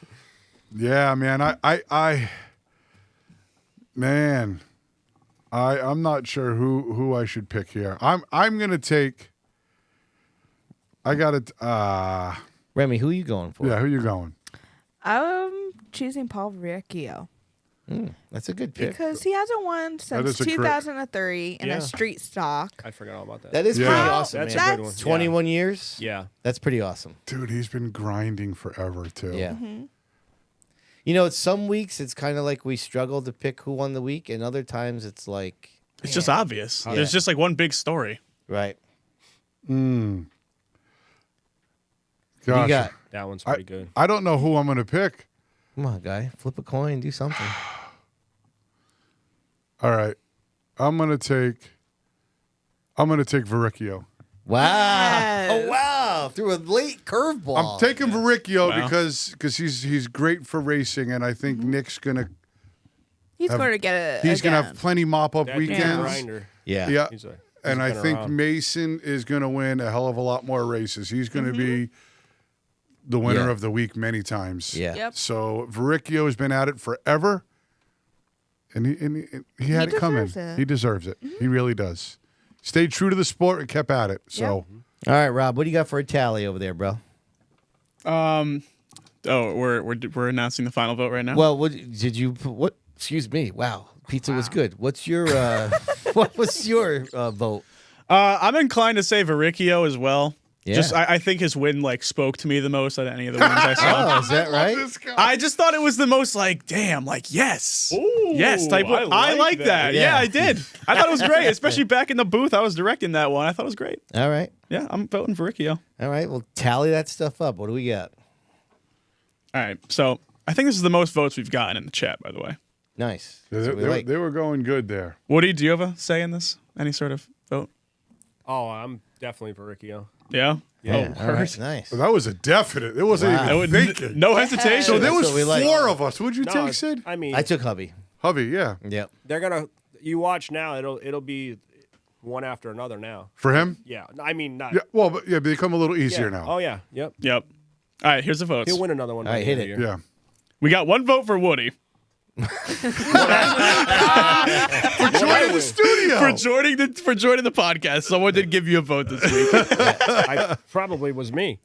Yeah, man. I'm not sure who I should pick here. I'm gonna take. I gotta. Remy, who are you going for? Yeah, who you going? I'm choosing Paul Verrecchio. That's a good pick. Because he hasn't won since 2003 in a street stock. I forgot all about that. That is pretty awesome, That's man. a good one. 21 years? Yeah. That's pretty awesome. Dude, he's been grinding forever, too. Yeah. Some weeks it's kind of like we struggle to pick who won the week, and other times it's like... It's just obvious. Yeah. There's just like one big story. Right. Gosh. You got? That one's pretty good. I don't know who I'm going to pick. Come on, guy. Flip a coin. Do something. All right. I'm going to take Verrecchio. Wow. Yes. Oh, wow. Threw a late curveball. I'm taking Verrecchio Wow. because he's great for racing, and I think Nick's going to... He's going to get it He's going to again. have plenty mop-up That dude's a weekends. grinder. Yeah. Yeah. He's And I been think around. Mason is going to win a hell of a lot more races. He's going to be the winner Yeah. of the week many times. Yeah. Yep. So Verrecchio has been at it forever, and he had it coming. deserves it. He deserves it. He really does. Stayed true to the sport and kept at it. So All right, Rob. What do you got for a tally over there, bro? We're announcing the final vote right now. Well, what did you... What? Excuse me. Wow. Pizza was good. What's your... what was your vote? I'm inclined to say Verrecchio as well. Yeah. Just I think his win spoke to me the most out of any of the wins I saw. Oh, is that right? I just thought it was the most yes. Yes, type of, I like that. Yeah. Yeah, I did. I thought it was great, especially back in the booth. I was directing that one. I thought it was great. All right. Yeah, I'm voting Verrecchio. All right. Well, tally that stuff up. What do we got? All right, so I think this is the most votes we've gotten in the chat, by the way. Nice. they were going good there. Woody, do you have a say in this? Any sort of vote? Oh, I'm definitely Verrecchio. Yeah? Yeah. Oh, All right. word. Nice. Well, that was a definite. It wasn't Wow. even thinking. No hesitation. So there That's was what we like. 4 of us. What'd you take, Sid? I mean, I took hubby. Hubby, yeah. Yep. they're gonna. You watch now. It'll be one after another now. For him? Yeah. I mean, not. Yeah. Well, but they become a little easier yeah. now. Oh yeah. Yep. Yep. All right, here's the votes. He'll win another one. All right, by the hit end it. of the year. Yeah. We got one vote for Woody. For joining the studio. For joining the podcast. Someone did give you a vote this week. I probably was me.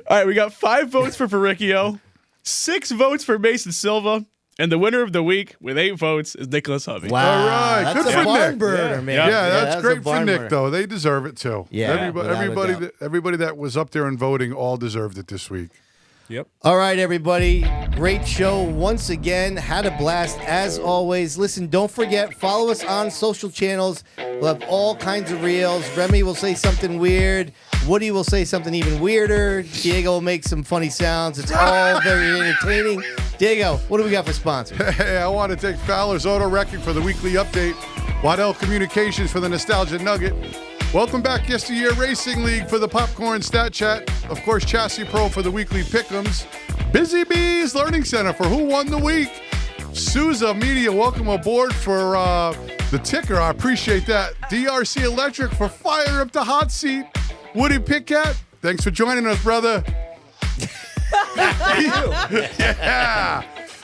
All right, we got 5 votes for Verrecchio, 6 votes for Mason Silva, and the winner of the week with 8 votes is Nicholas Hovey. Wow. All right. That's Good a for barn Nick. burner, man. Yeah, that's that was a great for barn Nick, burner. though. They deserve it, too. Yeah, without a doubt. Everybody that was up there and voting all deserved it this week. Yep. All right, everybody. Great show once again. Had a blast as always. Listen, don't forget, follow us on social channels. We'll have all kinds of reels. Remy will say something weird. Woody will say something even weirder. Diego will make some funny sounds. It's all very entertaining. Diego, what do we got for sponsors? Hey, I want to take Fowler's Auto Wrecking for the weekly update. Waddell Communications for the Nostalgia Nugget. Welcome back, Yesteryear Racing League for the Popcorn Stat Chat. Of course, Chassis Pro for the weekly pick'ems. Busy Bees Learning Center for Who Won the Week. Sousa Media, welcome aboard for the ticker. I appreciate that. DRC Electric for Fire Up the Hot Seat. Woody Pitkat, thanks for joining us, brother. Yeah.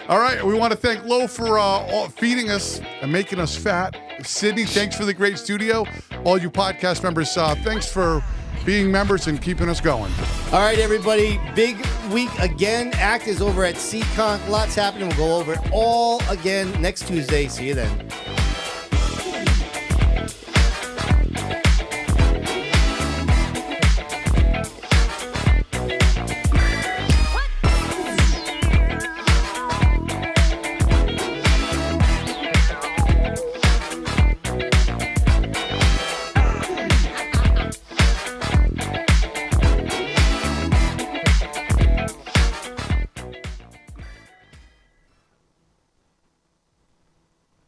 All right, we want to thank Lo for feeding us and making us fat. Sydney, thanks for the great studio. All you podcast members, thanks for being members and keeping us going. All right, everybody. Big week again. Act is over at Seekonk. Lots happening. We'll go over it all again next Tuesday. See you then.